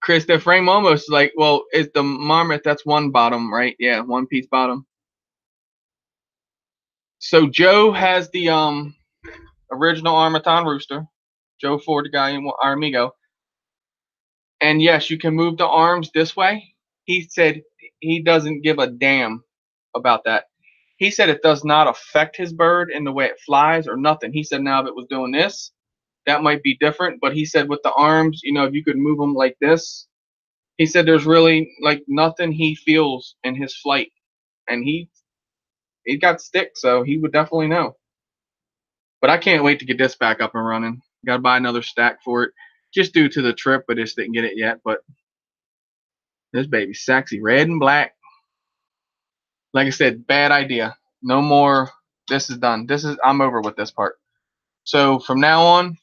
Chris, the frame almost like, well, it's the Marmot, that's one bottom, right? Yeah, one piece bottom. So Joe has the original Armathon rooster. Joe Ford, the guy in our amigo. And yes, you can move the arms this way. He said he doesn't give a damn about that. He said it does not affect his bird in the way it flies or nothing. He said now if it was doing this, that might be different. But he said with the arms, you know, if you could move them like this, he said there's really like nothing he feels in his flight. And he got stick, so he would definitely know. But I can't wait to get this back up and running. Got to buy another stack for it, just due to the trip. I just didn't get it yet. But this baby's sexy, red and black. Like I said, bad idea. No more. This is done. I'm over with this part. So from now on,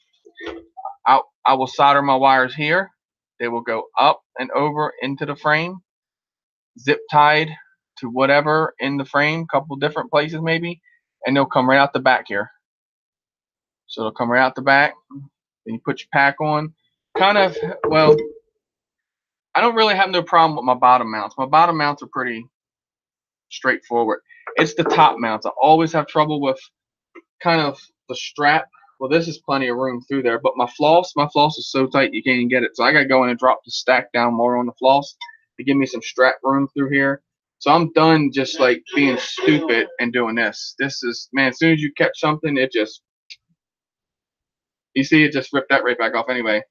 I will solder my wires here. They will go up and over into the frame, zip tied to whatever in the frame, couple different places maybe, and they'll come right out the back here. So they'll come right out the back. Then you put your pack on. Kind of, well, I don't really have no problem with my bottom mounts. My bottom mounts are pretty straightforward. It's the top mounts. I always have trouble with kind of the strap. Well, this is plenty of room through there, but my floss is so tight you can't even get it. So I got to go in and drop the stack down more on the floss to give me some strap room through here. So I'm done just like being stupid and doing this. This is, man, as soon as you catch something, it just, you see, it just ripped that right back off anyway.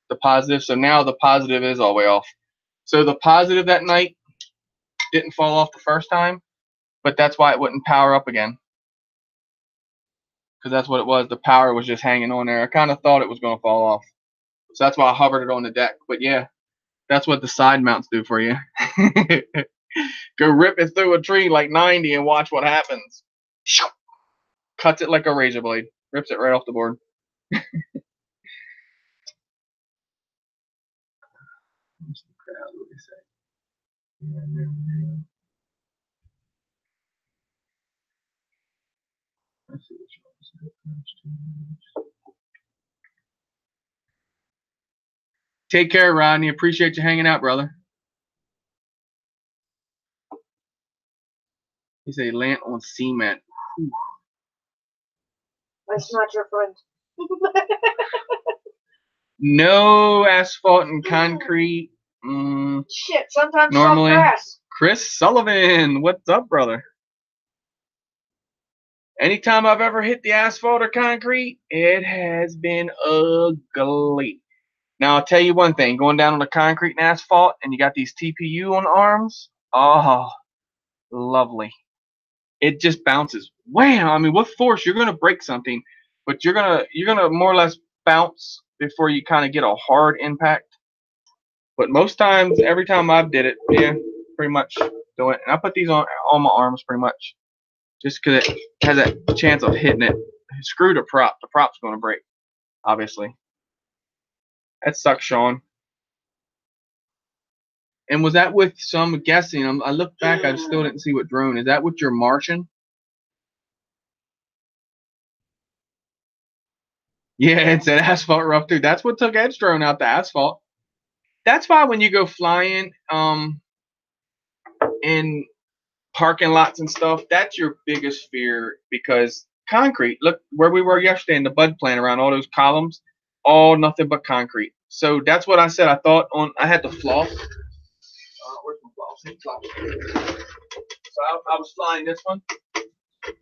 The positive. So now the positive is all the way off. So the positive that night didn't fall off the first time, but that's why it wouldn't power up again. Because that's what it was. The power was just hanging on there. I kind of thought it was going to fall off. So that's why I hovered it on the deck. But yeah, that's what the side mounts do for you. Go rip it through a tree like 90 and watch what happens. Cuts it like a razor blade. Rips it right off the board. Take care, Rodney. Appreciate you hanging out, brother. He's a land on cement. That's not your friend. No asphalt and concrete. Shit, sometimes normally. soft grass. Chris Sullivan, what's up, brother? Anytime I've ever hit the asphalt or concrete, it has been ugly. Now, I'll tell you one thing. Going down on the concrete and asphalt, and you got these TPU on the arms, oh, lovely. It just bounces. Wham! I mean, with force, you're going to break something, but you're gonna more or less bounce before you kind of get a hard impact. But most times, every time I've did it, yeah, pretty much do it. And I put these on my arms pretty much. just because it has a chance of hitting it. Screw the prop. The prop's going to break, obviously. That sucks, Sean. And was that with some guessing? I looked back, I still didn't see what drone. Is that with your Martian? Yeah, it's an asphalt rough too. That's what took Ed's drone out, the asphalt. That's why when you go flying in parking lots and stuff, that's your biggest fear, because concrete, look where we were yesterday in the bud plant around all those columns, all nothing but concrete. So that's what I said. I thought I had to floss. Where's my floss? So I was flying this one,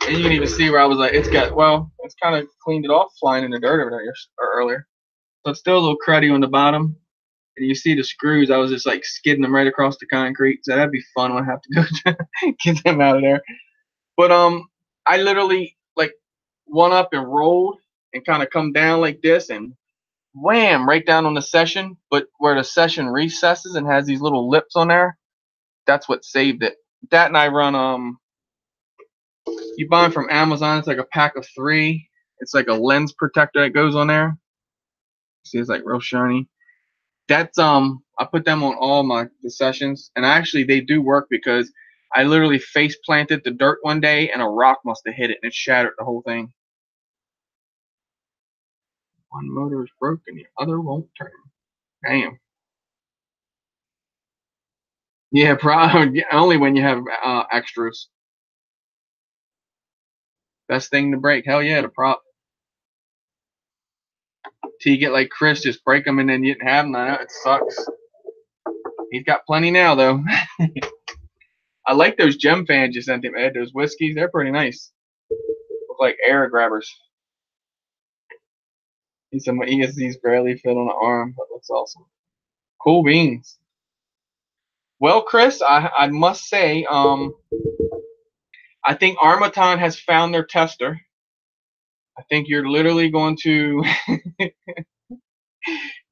and you can even see where I was like, it's kind of cleaned it off flying in the dirt over there earlier. So it's still a little cruddy on the bottom. And you see the screws, I was just like skidding them right across the concrete. So that'd be fun when I have to go get them out of there. But I literally like one up and rolled and kind of come down like this and wham, right down on the session. But where the session recesses and has these little lips on there, that's what saved it. That, and I run you buy them from Amazon. It's like a pack of 3. It's like a lens protector that goes on there. See, it's like real shiny. That's I put them on all the sessions, and actually they do work, because I literally face planted the dirt one day and a rock must have hit it and it shattered the whole thing. One motor is broken, the other won't turn. Damn. Yeah, probably only when you have extras. Best thing to break, hell yeah, the prop. Till you get like Chris, just break them and then you didn't have them. I know it sucks. He's got plenty now though. I like those gem fans you sent him, Ed. Those whiskeys, they're pretty nice. Look like air grabbers. He has these barely fit on the arm. That looks awesome. Cool beans. Well, Chris, I must say, I think Armaton has found their tester. I think you're literally going to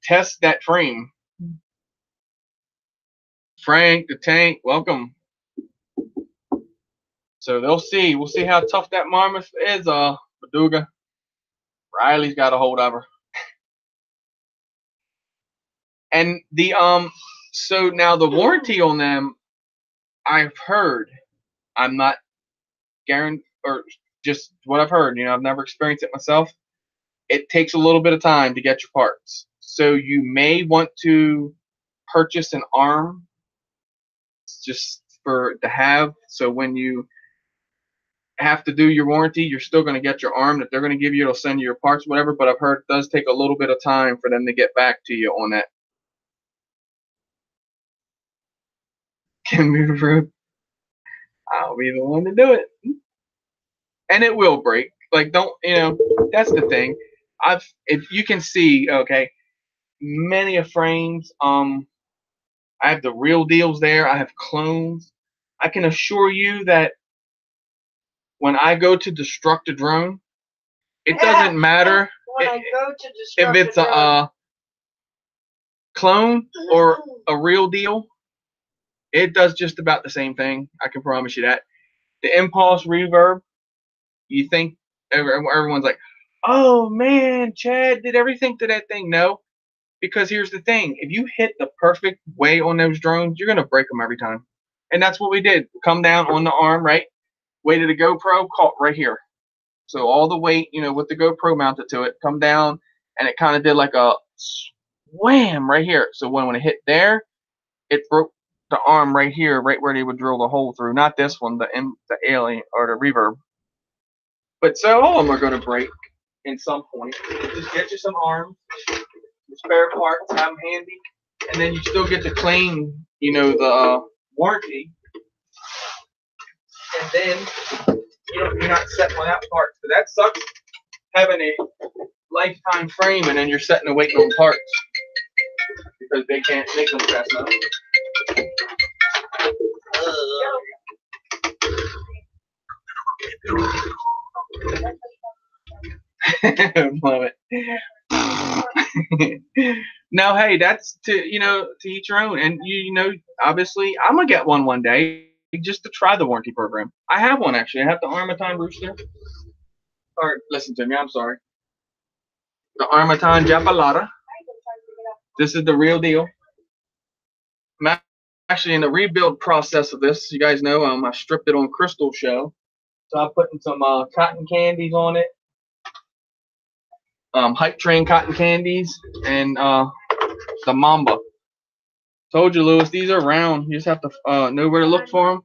test that frame. Frank, the tank, welcome. So they'll see. We'll see how tough that Marmoth is, Baduga. Riley's got a hold of her. And the so now the warranty on them, I've heard, I'm not guaranteed, or just what I've heard, I've never experienced it myself. It takes a little bit of time to get your parts. So you may want to purchase an arm just to have, so when you have to do your warranty, you're still going to get your arm that they're going to give you. It'll send you your parts, whatever, but I've heard it does take a little bit of time for them to get back to you on that. Can move the road. I'll be the one to do it. And it will break. Like, don't, that's the thing. If you can see, okay, many of frames, I have the real deals there. I have clones. I can assure you that when I go to destruct a drone, it doesn't matter if it's a clone or a real deal. It does just about the same thing. I can promise you that. The impulse reverb, you think everyone's like, oh man, Chad did everything to that thing. No, because here's the thing. If you hit the perfect way on those drones, you're going to break them every time. And that's what we did. Come down on the arm, right? Weight of the GoPro, caught right here. So all the weight, with the GoPro mounted to it, come down, and it kind of did like a wham right here. So when it hit there, it broke the arm right here, right where they would drill the hole through. Not this one, the alien or the reverb. But so all of them are going to break in some point. Just get you some arms, spare parts, have them handy, and then you still get to claim, the warranty. And then you're not setting one out parts. So that sucks, having a lifetime frame and then you're setting and waiting on parts because they can't make them fast enough. Love it. Now, hey, that's to each your own, and obviously, I'm gonna get one day. just to try the warranty program. I have one actually. I have the Armatime Rooster. Or listen to me, I'm sorry. The Armatime Japalata. This is the real deal. I'm actually in the rebuild process of this. You guys know I stripped it on Crystal Show. So I'm putting some cotton candies on it. Hype Train cotton candies and the Mamba. Told you, Lewis, these are round. You just have to know where to look for them.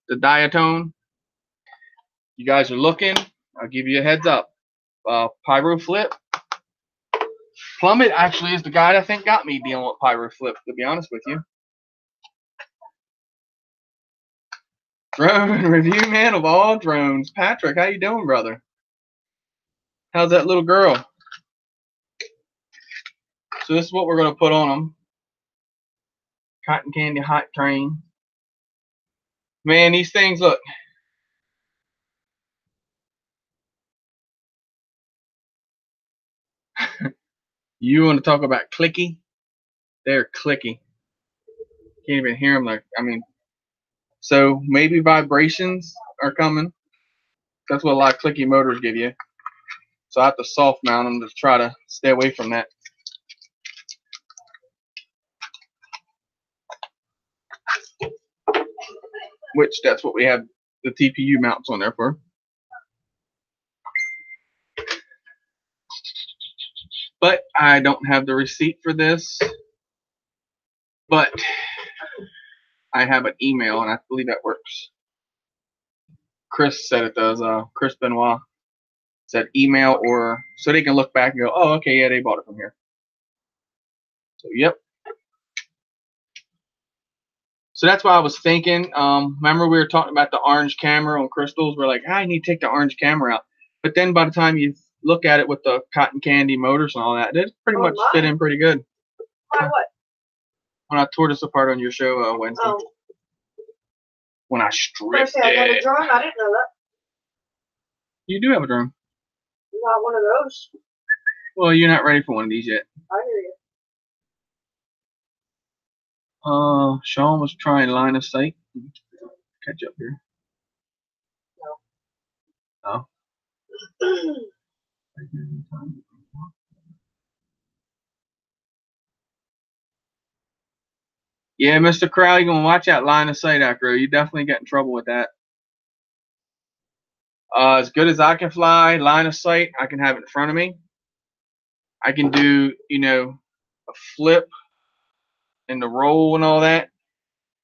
The Diatone. You guys are looking. I'll give you a heads up. Pyro Flip. Plummet actually is the guy that I think got me dealing with Pyro Flip, to be honest with you. Drone review man of all drones. Patrick, how you doing, brother? How's that little girl? So this is what we're going to put on them. Cotton Candy Hype Train. Man, these things, look. You want to talk about clicky? They're clicky. Can't even hear them. Like, I mean, so maybe vibrations are coming. That's what a lot of clicky motors give you. So I have to soft mount them to try to stay away from that. Which that's what we have the TPU mounts on there for. But I don't have the receipt for this. But I have an email, and I believe that works. Chris said it does. Chris Benoit said email, or so they can look back and go, oh, okay, yeah, they bought it from here. So, yep. So that's why I was thinking. Remember we were talking about the orange camera on crystals? We're like, I need to take the orange camera out. But then by the time you look at it with the cotton candy motors and all that, it pretty much fit in pretty good. Why what? When I tore this apart on your show Wednesday. Oh. When I stripped I got a drone. I didn't know that. You do have a drone. Not one of those. Well, you're not ready for one of these yet. I hear you. Sean was trying line of sight. Catch up here. No. Oh. Yeah, Mr. Crowley, gonna watch out line of sight, Acro. You definitely get in trouble with that. As good as I can fly, line of sight, I can have it in front of me. I can do, you know, a flip and the roll and all that.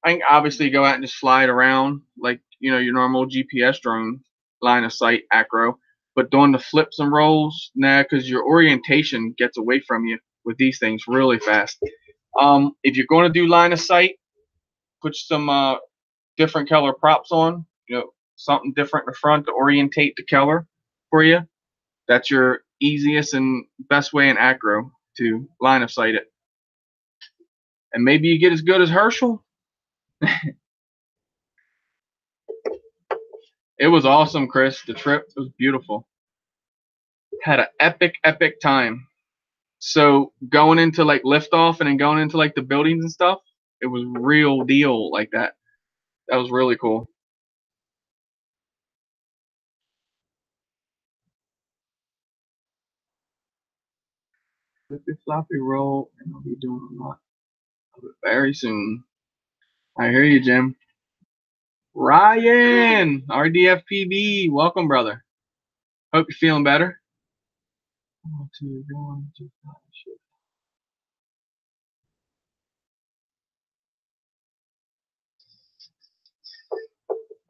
I can obviously go out and just fly it around like, you know, your normal GPS drone, line of sight, acro. But doing the flips and rolls, nah, because your orientation gets away from you with these things really fast. If you're going to do line of sight, put some different color props on, you know, something different in the front to orientate the color for you. That's your easiest and best way in acro to line of sight it. And maybe you get as good as Herschel. It was awesome, Chris. The trip was beautiful. Had an epic time. So going into like liftoff and then going into like the buildings and stuff, it was real deal like that. That was really cool. Flippy floppy roll, and I'll be doing a lot of it very soon. I hear you, Jim. Ryan, RDFPB, welcome, brother. Hope you're feeling better.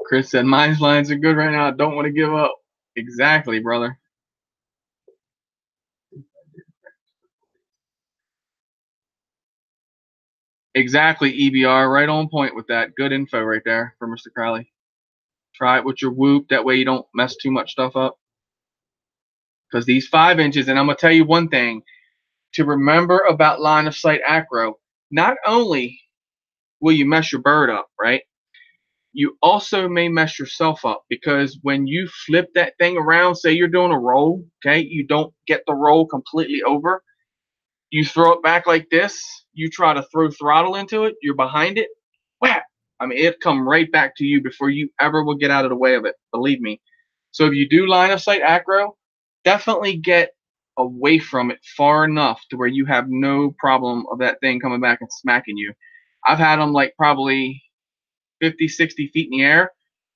Chris said, mine's lines are good right now. I don't want to give up. Exactly, brother. Exactly, EBR. Right on point with that. Good info right there for Mr. Crowley. Try it with your whoop. That way you don't mess too much stuff up. Because these 5 inches, and I'm going to tell you one thing to remember about line of sight acro, not only will you mess your bird up, right? You also may mess yourself up because when you flip that thing around, say you're doing a roll, okay, you don't get the roll completely over. You throw it back like this. You try to throw throttle into it. You're behind it. Whap! I mean, it come right back to you before you ever will get out of the way of it. Believe me. So if you do line of sight acro, definitely get away from it far enough to where you have no problem of that thing coming back and smacking you. I've had them like probably 50, 60 feet in the air.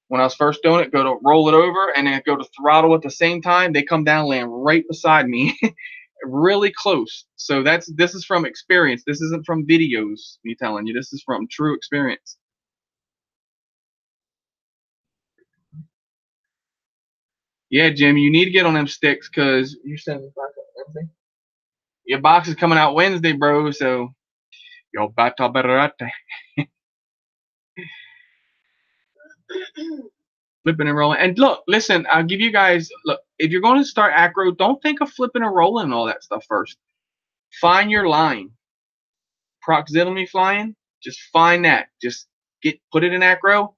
When I was first doing it, go to roll it over and then go to throttle at the same time. They come down, land right beside me, really close. So this is from experience. This isn't from videos. Me telling you, this is from true experience. Yeah, Jim, you need to get on them sticks because you sending back up Wednesday. Your box is coming out Wednesday, bro. So yo bata barate. Flipping and rolling. And look, listen, I'll give you guys look. If you're going to start acro, don't think of flipping and rolling and all that stuff first. Find your line. Proximity flying, just find that. Just put it in acro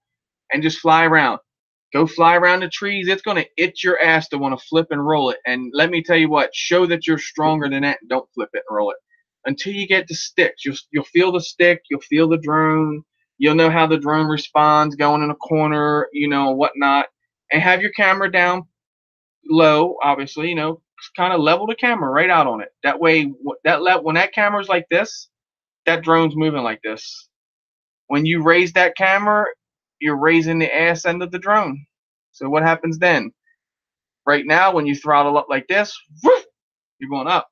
and just fly around. Go fly around the trees. It's gonna itch your ass to want to flip and roll it. And let me tell you what, show that you're stronger than that and don't flip it and roll it. Until you get to sticks. You'll feel the stick, you'll feel the drone, you'll know how the drone responds going in a corner, whatnot. And have your camera down low, obviously, kind of level the camera right out on it. That way when that camera's like this, that drone's moving like this. When you raise that camera, you're raising the ass end of the drone. So what happens then? Right now, when you throttle up like this, whoosh, you're going up.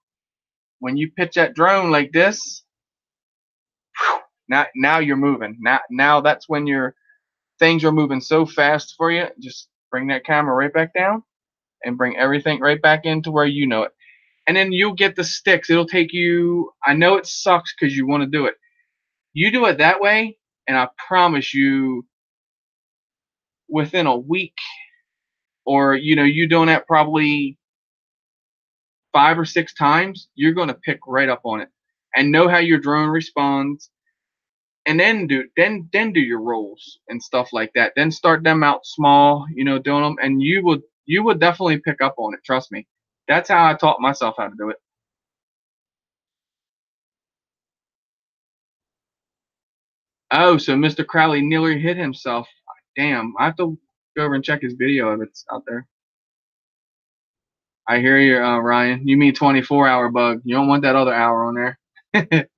When you pitch that drone like this, now you're moving. Now that's when your things are moving so fast for you. Just bring that camera right back down and bring everything right back into where you know it. And then you'll get the sticks. It'll take you, I know it sucks because you want to do it. You do it that way, and I promise you, within a week, or you doing that probably 5 or 6 times, you're going to pick right up on it and know how your drone responds. And then do your rolls and stuff like that. Then start them out small, doing them, and you would definitely pick up on it. Trust me. That's how I taught myself how to do it. Oh, so Mr. Crowley nearly hit himself. Damn, I have to go over and check his video if it's out there. I hear you, Ryan. You mean 24-hour bug. You don't want that other hour on there.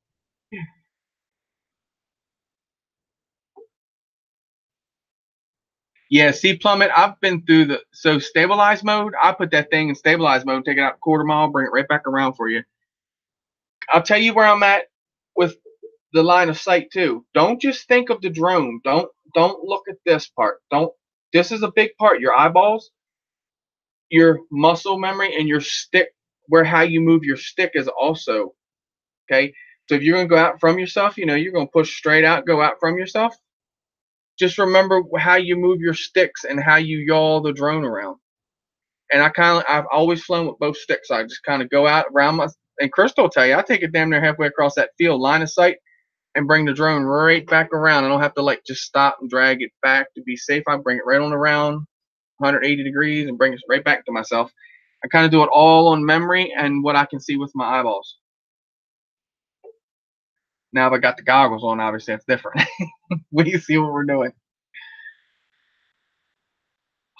Yeah, see, Plummet, I've been through so stabilize mode, I put that thing in stabilize mode, take it out 1/4 mile, bring it right back around for you. I'll tell you where I'm at with the line of sight too. Don't just think of the drone. Don't look at this part. This is a big part. Your eyeballs, your muscle memory, and your stick, where how you move your stick is also, okay? So if you're gonna go out from yourself, you're gonna push straight out, go out from yourself. Just remember how you move your sticks and how you yaw the drone around. And I've always flown with both sticks. I just kind of go out around and Crystal will tell you, I take it damn near halfway across that field, line of sight, and bring the drone right back around. I don't have to just stop and drag it back to be safe. I bring it right on around 180 degrees and bring it right back to myself. I kind of do it all on memory and what I can see with my eyeballs. Now if I got the goggles on, obviously it's different. We can see what we're doing.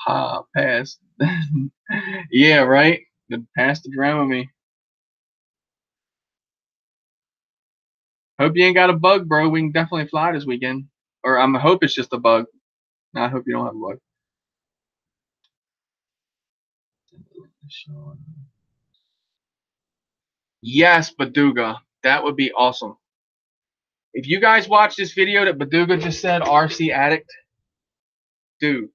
Pass. Yeah, right? Pass the drone with me. Hope you ain't got a bug, bro. We can definitely fly this weekend. Or I hope it's just a bug. I hope you don't have a bug. Yes, Baduga. That would be awesome. If you guys watch this video that Baduga just said, RC Addict, dude,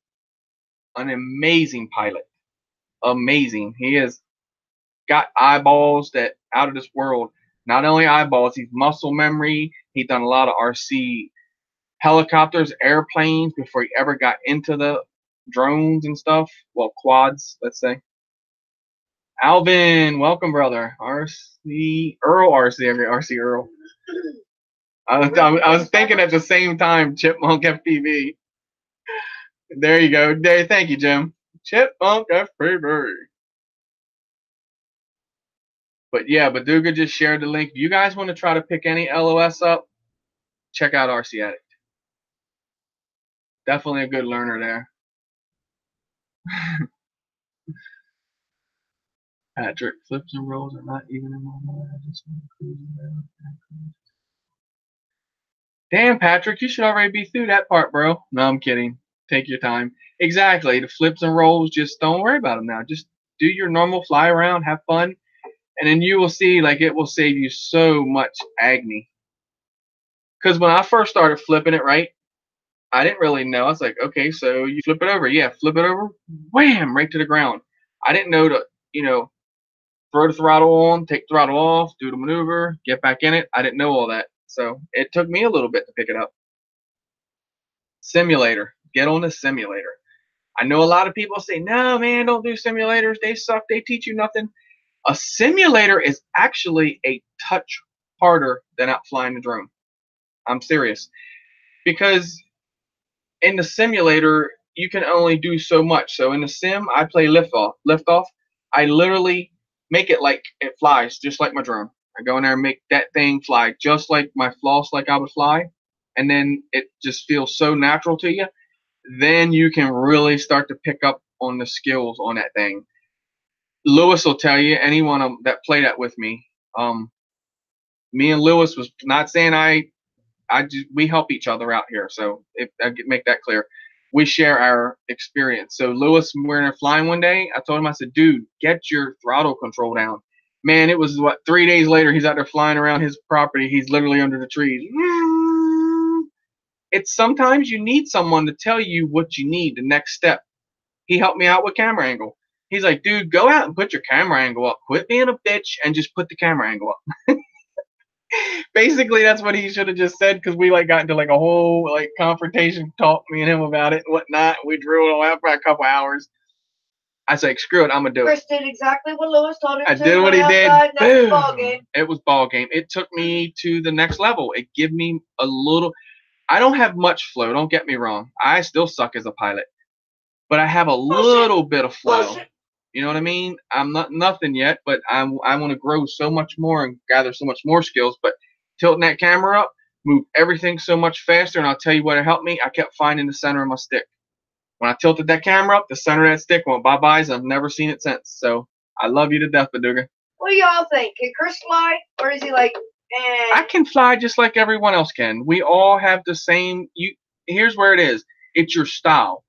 an amazing pilot. Amazing. He has got eyeballs that out of this world. Not only eyeballs, he's muscle memory. He's done a lot of RC helicopters, airplanes before he ever got into the drones and stuff. Well, quads, let's say. Alvin, welcome, brother. RC Earl, RC Earl. I was thinking at the same time, Chipmunk FPV. There you go. There, thank you, Jim. Chipmunk FPV. But yeah, Baduga just shared the link. If you guys want to try to pick any LOS up, check out RC Addict. Definitely a good learner there. Patrick, flips and rolls are not even in my mind. I just want to cruise around. Damn, Patrick, you should already be through that part, bro. No, I'm kidding. Take your time. Exactly. The flips and rolls, just don't worry about them now. Just do your normal fly around, have fun, and then you will see, like, it will save you so much agony. Because when I first started flipping it, right, I didn't really know. I was like, okay, so you flip it over. Yeah, flip it over. Wham, right to the ground. I didn't know to, throw the throttle on, take the throttle off, do the maneuver, get back in it. I didn't know all that. So it took me a little bit to pick it up. Simulator. Get on the simulator. I know a lot of people say, no, man, don't do simulators. They suck. They teach you nothing. A simulator is actually a touch harder than out flying the drone. I'm serious. Because in the simulator, you can only do so much. So in the sim, I play liftoff. Liftoff, I literally make it like it flies, just like my drone. I go in there and make that thing fly just like my floss, like I would fly. And then it just feels so natural to you. Then you can really start to pick up on the skills on that thing. Lewis will tell you, anyone that played that with me, me and Lewis was not saying we help each other out here. So if I make that clear, we share our experience. So Lewis, we're in there flying one day. I told him, I said, dude, get your throttle control down. Man, it was 3 days later, he's out there flying around his property. He's literally under the trees. It's sometimes you need someone to tell you what you need, the next step. He helped me out with camera angle. He's like, dude, go out and put your camera angle up. Quit being a bitch and just put the camera angle up. Basically, that's what he should have just said, because we got into a whole confrontation talk, me and him, about it and whatnot. We drew it after a couple hours. I said, screw it, I'm gonna do it. Chris did exactly what Lewis told him I to. did what he did. Boom. Ball game. It was ball game. It took me to the next level. It gave me a little. I don't have much flow. Don't get me wrong. I still suck as a pilot, but I have a little bit of flow. You know what I mean? I'm not nothing yet, but I want to grow so much more and gather so much more skills. But tilting that camera up, move everything so much faster, and I'll tell you what it helped me. I kept finding the center of my stick. When I tilted that camera up, the center of that stick went bye-byes. I've never seen it since. So I love you to death, Baduga. What do y'all think? Can Chris fly, or is he like, eh? I can fly just like everyone else can. We all have the same. Here's where it is. It's your style.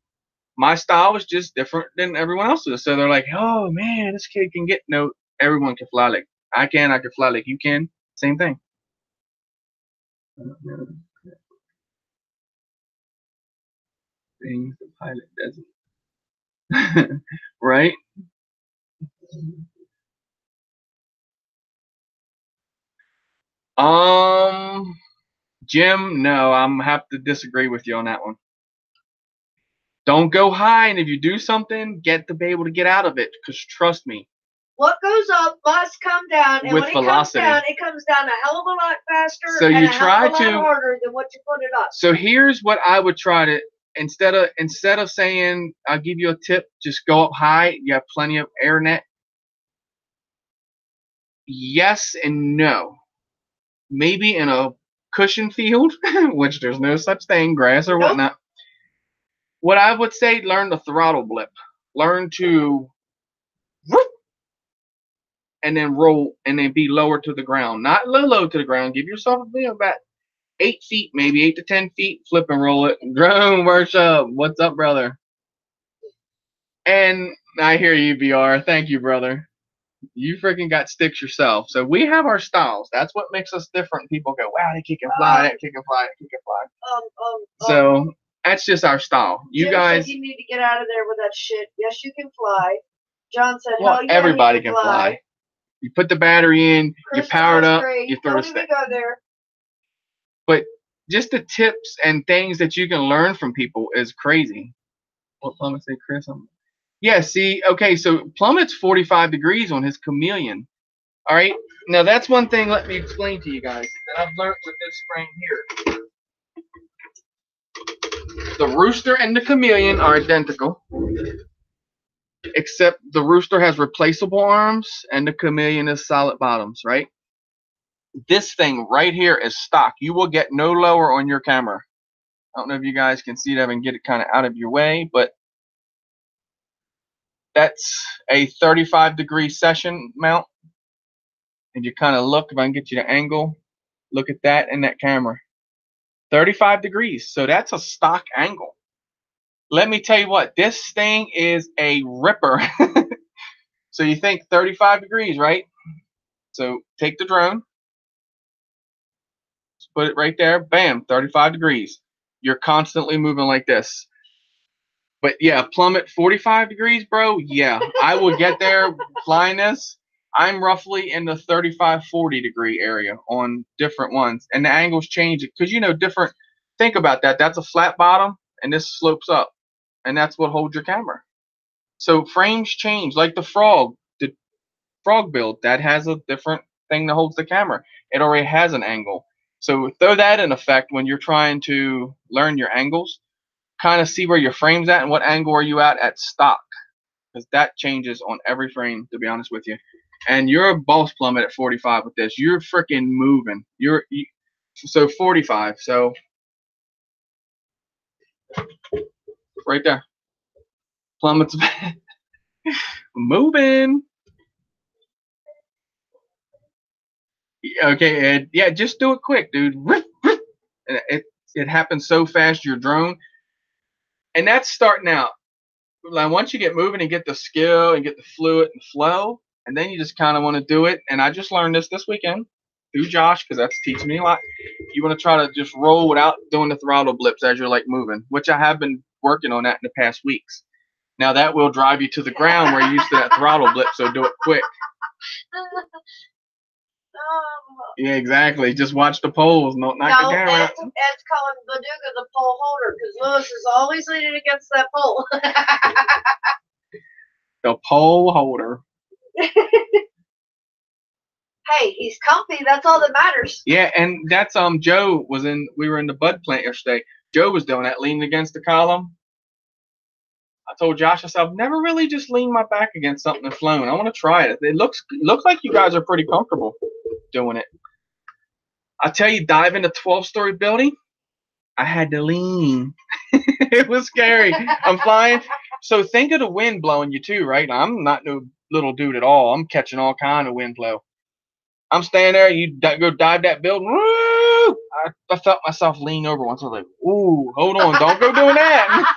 My style is just different than everyone else's. So they're like, oh man, this kid can get. No, everyone can fly like I can. I can fly like you can. Same thing. Things the pilot doesn't. Right? Jim, no, I'm have to disagree with you on that one. Don't go high, and if you do something, get to be able to get out of it. Because trust me, what goes up must come down, and with when velocity, it comes down a hell of a lot faster. So and you a try hell of a lot harder than what you put it up. So here's what I would try to instead of saying I'll give you a tip, just go up high. You have plenty of air net. Yes and no. Maybe in a cushion field, which there's no such thing, grass or whatnot. What I would say, learn the throttle blip. Learn to whoop, and then roll and then be lower to the ground. Not low to the ground. Give yourself about 8 feet, maybe 8 to 10 feet. Flip and roll it. Drone workshop. What's up, brother? And I hear you, BR. Thank you, brother. You freaking got sticks yourself. So we have our styles. That's what makes us different. People go, wow, they kick and fly, that kick and fly, that kick and fly. So that's just our style. You Jim guys, said you need to get out of there with that shit. Yes, you can fly. John said, well, hell yeah, everybody can fly. You put the battery in, Chris, you power it up, great. you throw Don't the even stick. go there. But just the tips and things that you can learn from people is crazy. What Plummet say, Chris? Yeah, see, okay, so Plummet's 45 degrees on his Chameleon. All right, now that's one thing. Let me explain to you guys that I've learned with this frame here. The Rooster and the Chameleon are identical, except the Rooster has replaceable arms and the Chameleon is solid bottoms, right? This thing right here is stock. You will get no lower on your camera. I don't know if you guys can see that and get it kind of out of your way, but that's a 35-degree session mount. And you kind of look, if I can get you the angle, look at that in that camera. 35 degrees. So that's a stock angle. Let me tell you what, this thing is a ripper. So you think 35 degrees, right? So take the drone, put it right there, bam, 35 degrees. You're constantly moving like this. But yeah, plummet 45 degrees, bro. Yeah, I will get there flying this. I'm roughly in the 35, 40 degree area on different ones. And the angles change because, you know, different. Think about that. That's a flat bottom and this slopes up. And that's what holds your camera. So frames change, like the frog build. That has a different thing that holds the camera. It already has an angle. So throw that in effect when you're trying to learn your angles. Kind of see where your frame's at and what angle are you at stock, because that changes on every frame, to be honest with you. And you're a boss plummet at 45 with this. You're freaking moving. So 45. So right there, plummets moving. Okay, Ed. Yeah, just do it quick, dude. It happens so fast. Your drone, and that's starting out. Like once you get moving and get the skill and get the fluid and flow, and then you just kind of want to do it. And I just learned this weekend through Josh, because that's teaching me a lot. You want to try to just roll without doing the throttle blips as you're like moving, which I have been working on that in the past weeks. Now that will drive you to the ground where you're used to that throttle blip, so do it quick. Yeah, exactly. Just watch the poles, not the camera. Ed's calling Baduga the pole holder because Lewis is always leaning against that pole. The pole holder. Hey, he's comfy. That's all that matters. Yeah, and that's Joe was in. We were in the bud plant yesterday. Joe was doing that, leaning against the column. I told Josh, I said, I've never really just leaned my back against something and flown. I want to try it. It looks like you guys are pretty comfortable doing it. I tell you, dive in a 12-story building, I had to lean. It was scary. I'm flying. So think of the wind blowing you too, right? I'm not no little dude at all. I'm catching all kind of wind flow. I'm standing there. You go dive that building. Woo! I felt myself lean over once. I was like, ooh, hold on. Don't go doing that.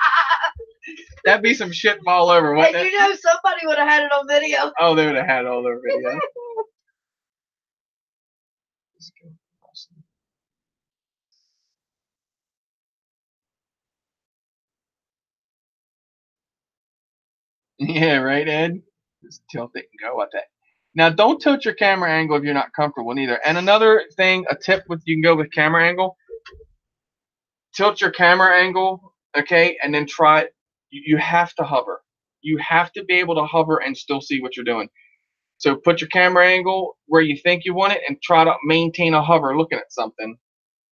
That'd be some shit fall over, wouldn't it? You know somebody would have had it on video. Oh, they would have had it all over video. Yeah, right, Ed? Just tilt it and go with it. Now, don't tilt your camera angle if you're not comfortable either. And another thing, a tip you can go with camera angle. Tilt your camera angle, okay, and then try it. You have to hover. You have to be able to hover and still see what you're doing. So put your camera angle where you think you want it and try to maintain a hover looking at something.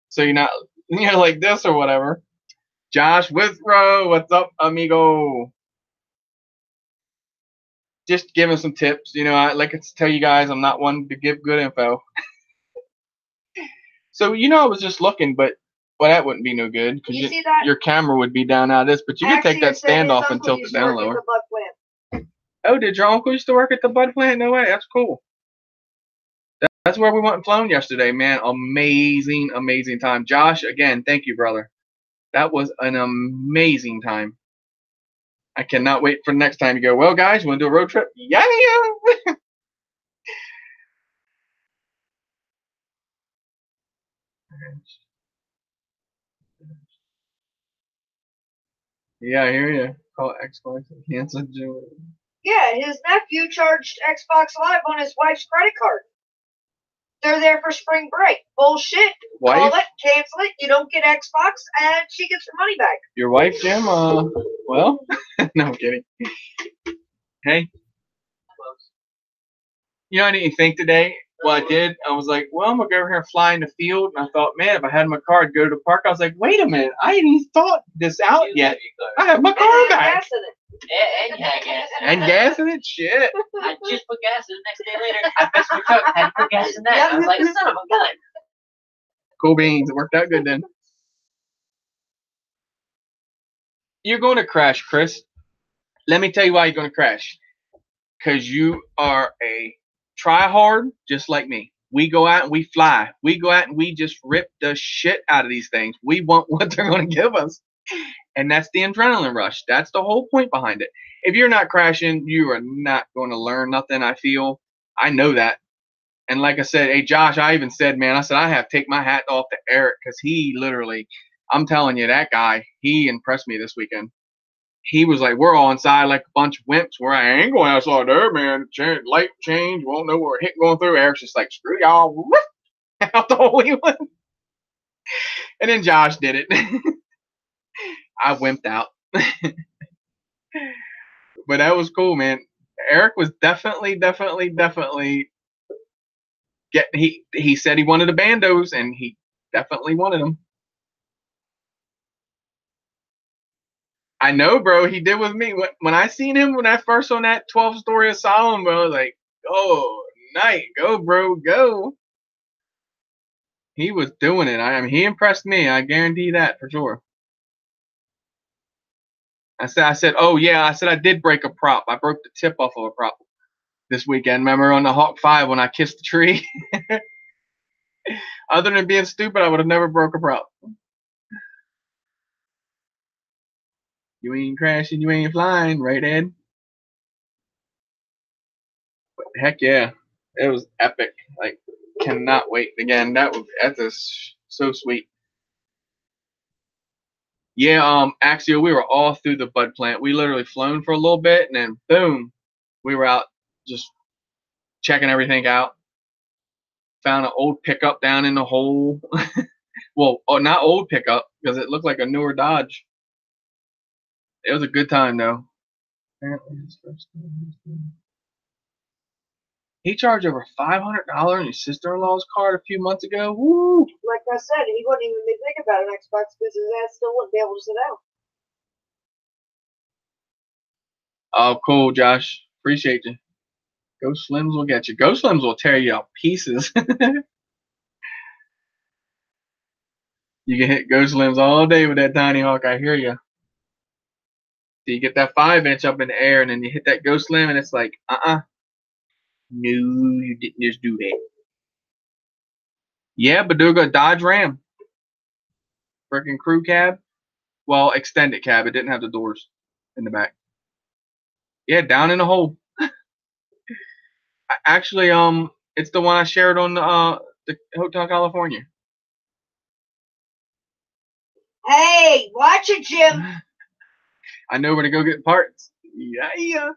So you're not, like this or whatever. Josh Withrow, what's up, amigo? Just giving some tips. I like to tell you guys I'm not one to give good info. So, I was just looking, but that wouldn't be no good because your camera would be down out of this. But you can take that stand off and tilt it down lower. Oh, did your uncle used to work at the bud plant? No way. That's cool. That's where we went and flown yesterday, man. Amazing, amazing time. Josh, again, thank you, brother. That was an amazing time. I cannot wait for the next time you go, well, guys, you want to do a road trip? Yeah. Yeah, I hear you. Call Xbox and cancel Joe. Yeah, his nephew charged Xbox Live on his wife's credit card. They're there for spring break. Bullshit. Wife? Call it, cancel it. You don't get Xbox, and she gets her money back. Your wife, Jim? Well, no, I'm kidding. Hey. I didn't think today. Well, I did. I was like, well, I'm going to go over here and fly in the field. And I thought, man, if I had my car, I'd go to the park. I was like, wait a minute. I hadn't even thought this out yet. I have my car back. Gas in it. And you had gas in it. And gas in it? Shit. I just put gas in it. Next day later, I fixed my truck. Had to put gas in that. I was like, son of a gun. Cool beans. It worked out good then. You're going to crash, Chris. Let me tell you why you're going to crash. Because you are a try-hard just like me. We go out and we fly. We go out and we just rip the shit out of these things. We want what they're going to give us. And that's the adrenaline rush. That's the whole point behind it. If you're not crashing, you are not going to learn nothing, I feel. I know that. And like I said, hey, Josh, I even said, man, I said, I have to take my hat off to Eric because he literally, I'm telling you, that guy, he impressed me this weekend. He was like, we're all inside like a bunch of wimps. Where I ain't going outside there, man. Light change, won't know where hit going through. Eric's just like, screw y'all, out the Holy One. And then Josh did it. I wimped out. But that was cool, man. Eric was definitely he said he wanted the bandos, and he definitely wanted them. I know, bro. He did with me. When I seen him when I first on that 12-story asylum, bro, I was like, oh, night. Go, bro, go. He was doing it. I mean, he impressed me. I guarantee that for sure. I said, oh, yeah. I said I did break a prop. I broke the tip off of a prop this weekend. Remember on the Hawk 5 when I kissed the tree? Other than being stupid, I would have never broke a prop. You ain't crashing, you ain't flying, right, Ed? But heck yeah, it was epic. Like, cannot wait. Again, that's just so sweet. Yeah, Axio, we were all through the bud plant. We literally flown for a little bit, and then boom, we were out just checking everything out. Found an old pickup down in the hole. Well, not old pickup, because it looked like a newer Dodge. It was a good time, though. He charged over $500 in his sister-in-law's card a few months ago. Woo! Like I said, he wouldn't even be thinking about an Xbox because his ass still wouldn't be able to sit down. Oh, cool, Josh. Appreciate you. Ghost Slims will get you. Ghost Slims will tear you up pieces. You can hit Ghost Slims all day with that Tiny Hawk. I hear you. So you get that 5-inch up in the air, and then you hit that Ghost Slim, and it's like, no, you didn't just do that. Yeah, Baduga Dodge Ram. Freaking crew cab. Well, extended cab. It didn't have the doors in the back. Yeah, down in the hole. Actually, it's the one I shared on the Hotel California. Hey, watch it, Jim. I know where to go get parts. Yeah.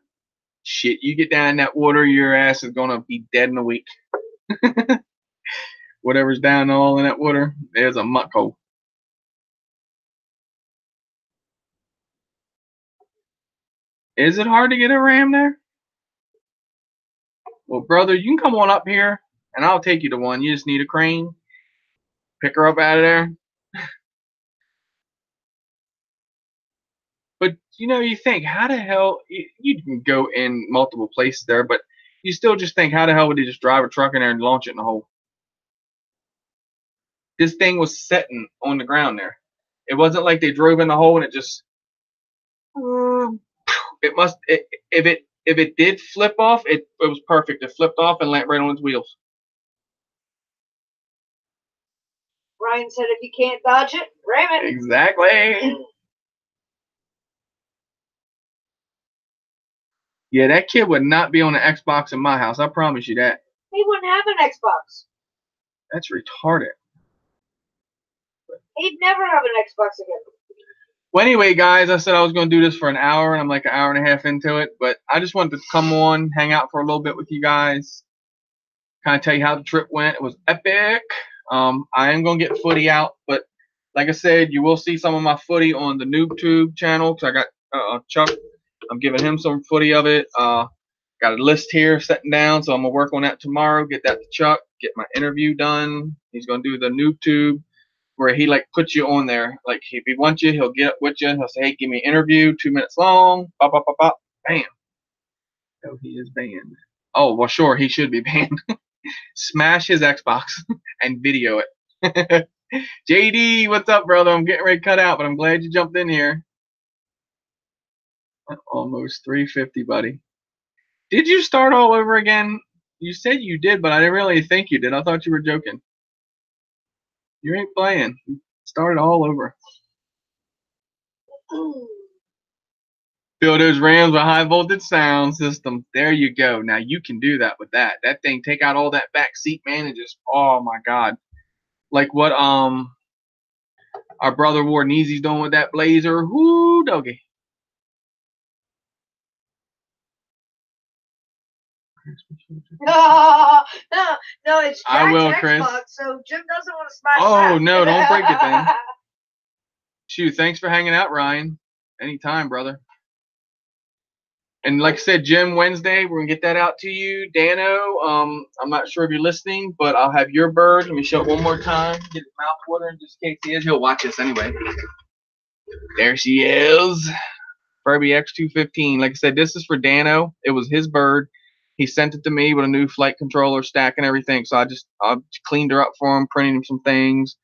Shit, you get down in that water, your ass is gonna be dead in a week. Whatever's down all in that water, there's a muck hole. Is it hard to get a Ram there? Well, brother, you can come on up here, and I'll take you to one. You just need a crane. Pick her up out of there. But, you think, how the hell, you can go in multiple places there, but you still just think, how the hell would they just drive a truck in there and launch it in the hole? This thing was sitting on the ground there. It wasn't like they drove in the hole and it just, if it did flip off, it was perfect. It flipped off and landed right on its wheels. Ryan said if you can't dodge it, ram it. Exactly. Yeah, that kid would not be on the Xbox in my house. I promise you that. He wouldn't have an Xbox. That's retarded. He'd never have an Xbox again. Well, anyway, guys, I said I was going to do this for an hour, and I'm like an hour and a half into it. But I just wanted to come on, hang out for a little bit with you guys, kind of tell you how the trip went. It was epic. I am going to get footy out, but like I said, you will see some of my footy on the NoobTube channel, because I got Chuck. I'm giving him some footy of it. Got a list here sitting down, so I'm going to work on that tomorrow, get that to Chuck, get my interview done. He's going to do the NoobTube, where he puts you on there. Like, if he wants you, he'll get up with you. He'll say, hey, give me an interview, 2 minutes long. Bop, bop, bop, bop. Bam. So he is banned. Oh, well, sure, he should be banned. Smash his Xbox and video it. JD, what's up, brother? I'm getting ready to cut out, but I'm glad you jumped in here. Almost 350, buddy. Did you start all over again? You said you did, but I didn't really think you did. I thought you were joking. You ain't playing. You started all over. Fill those Rams with high voltage sound system. There you go. Now you can do that with that. That thing, take out all that back seat, man, and just, oh my God. Like what our brother Warneezy's doing with that Blazer. Whoo, doggy. No, it's Jack's I will, Xbox, Chris. so Jim doesn't want to smash Oh, that. no, don't break it then. Shoot, thanks for hanging out, Ryan. Anytime, brother. And like I said, Jim, Wednesday, we're going to get that out to you. Dano, I'm not sure if you're listening, but I'll have your bird. Let me show it one more time. Get his mouth watering just in case he is. He'll watch this anyway. There she is. Furby X215. Like I said, this is for Dano. It was his bird. He sent it to me with a new flight controller stack and everything. So I cleaned her up for him, printed him some things,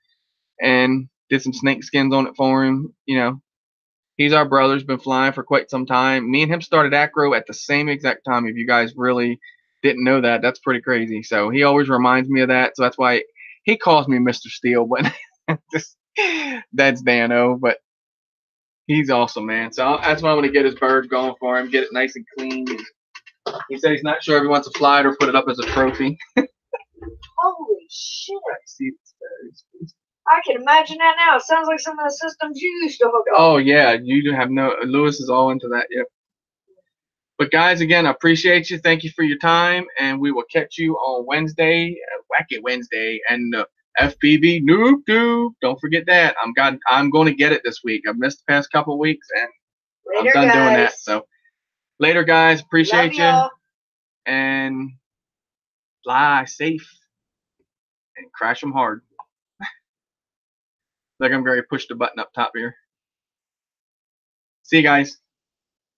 and did some snake skins on it for him. You know, he's our brother. He's been flying for quite some time. Me and him started Acro at the same exact time. If you guys really didn't know that, that's pretty crazy. So he always reminds me of that. So that's why he calls me Mr. Steel. But that's Dano. But he's awesome, man. So that's why I'm going to get his bird going for him, get it nice and clean. He said he's not sure if he wants to fly it or put it up as a trophy. Holy shit. I can imagine that now. It sounds like some of the systems you used to hook up. Oh, yeah. You do have no... Lewis is all into that, yep. But, guys, again, I appreciate you. Thank you for your time. And we will catch you on Wednesday, Wacky Wednesday, and FPV Noob Doob. Don't forget that. I'm going to get it this week. I've missed the past couple weeks, and Later, I'm done guys. doing that. So, later, guys. Appreciate you. Love y'all. And fly safe and crash them hard. Like I'm going to push the button up top here. See you guys.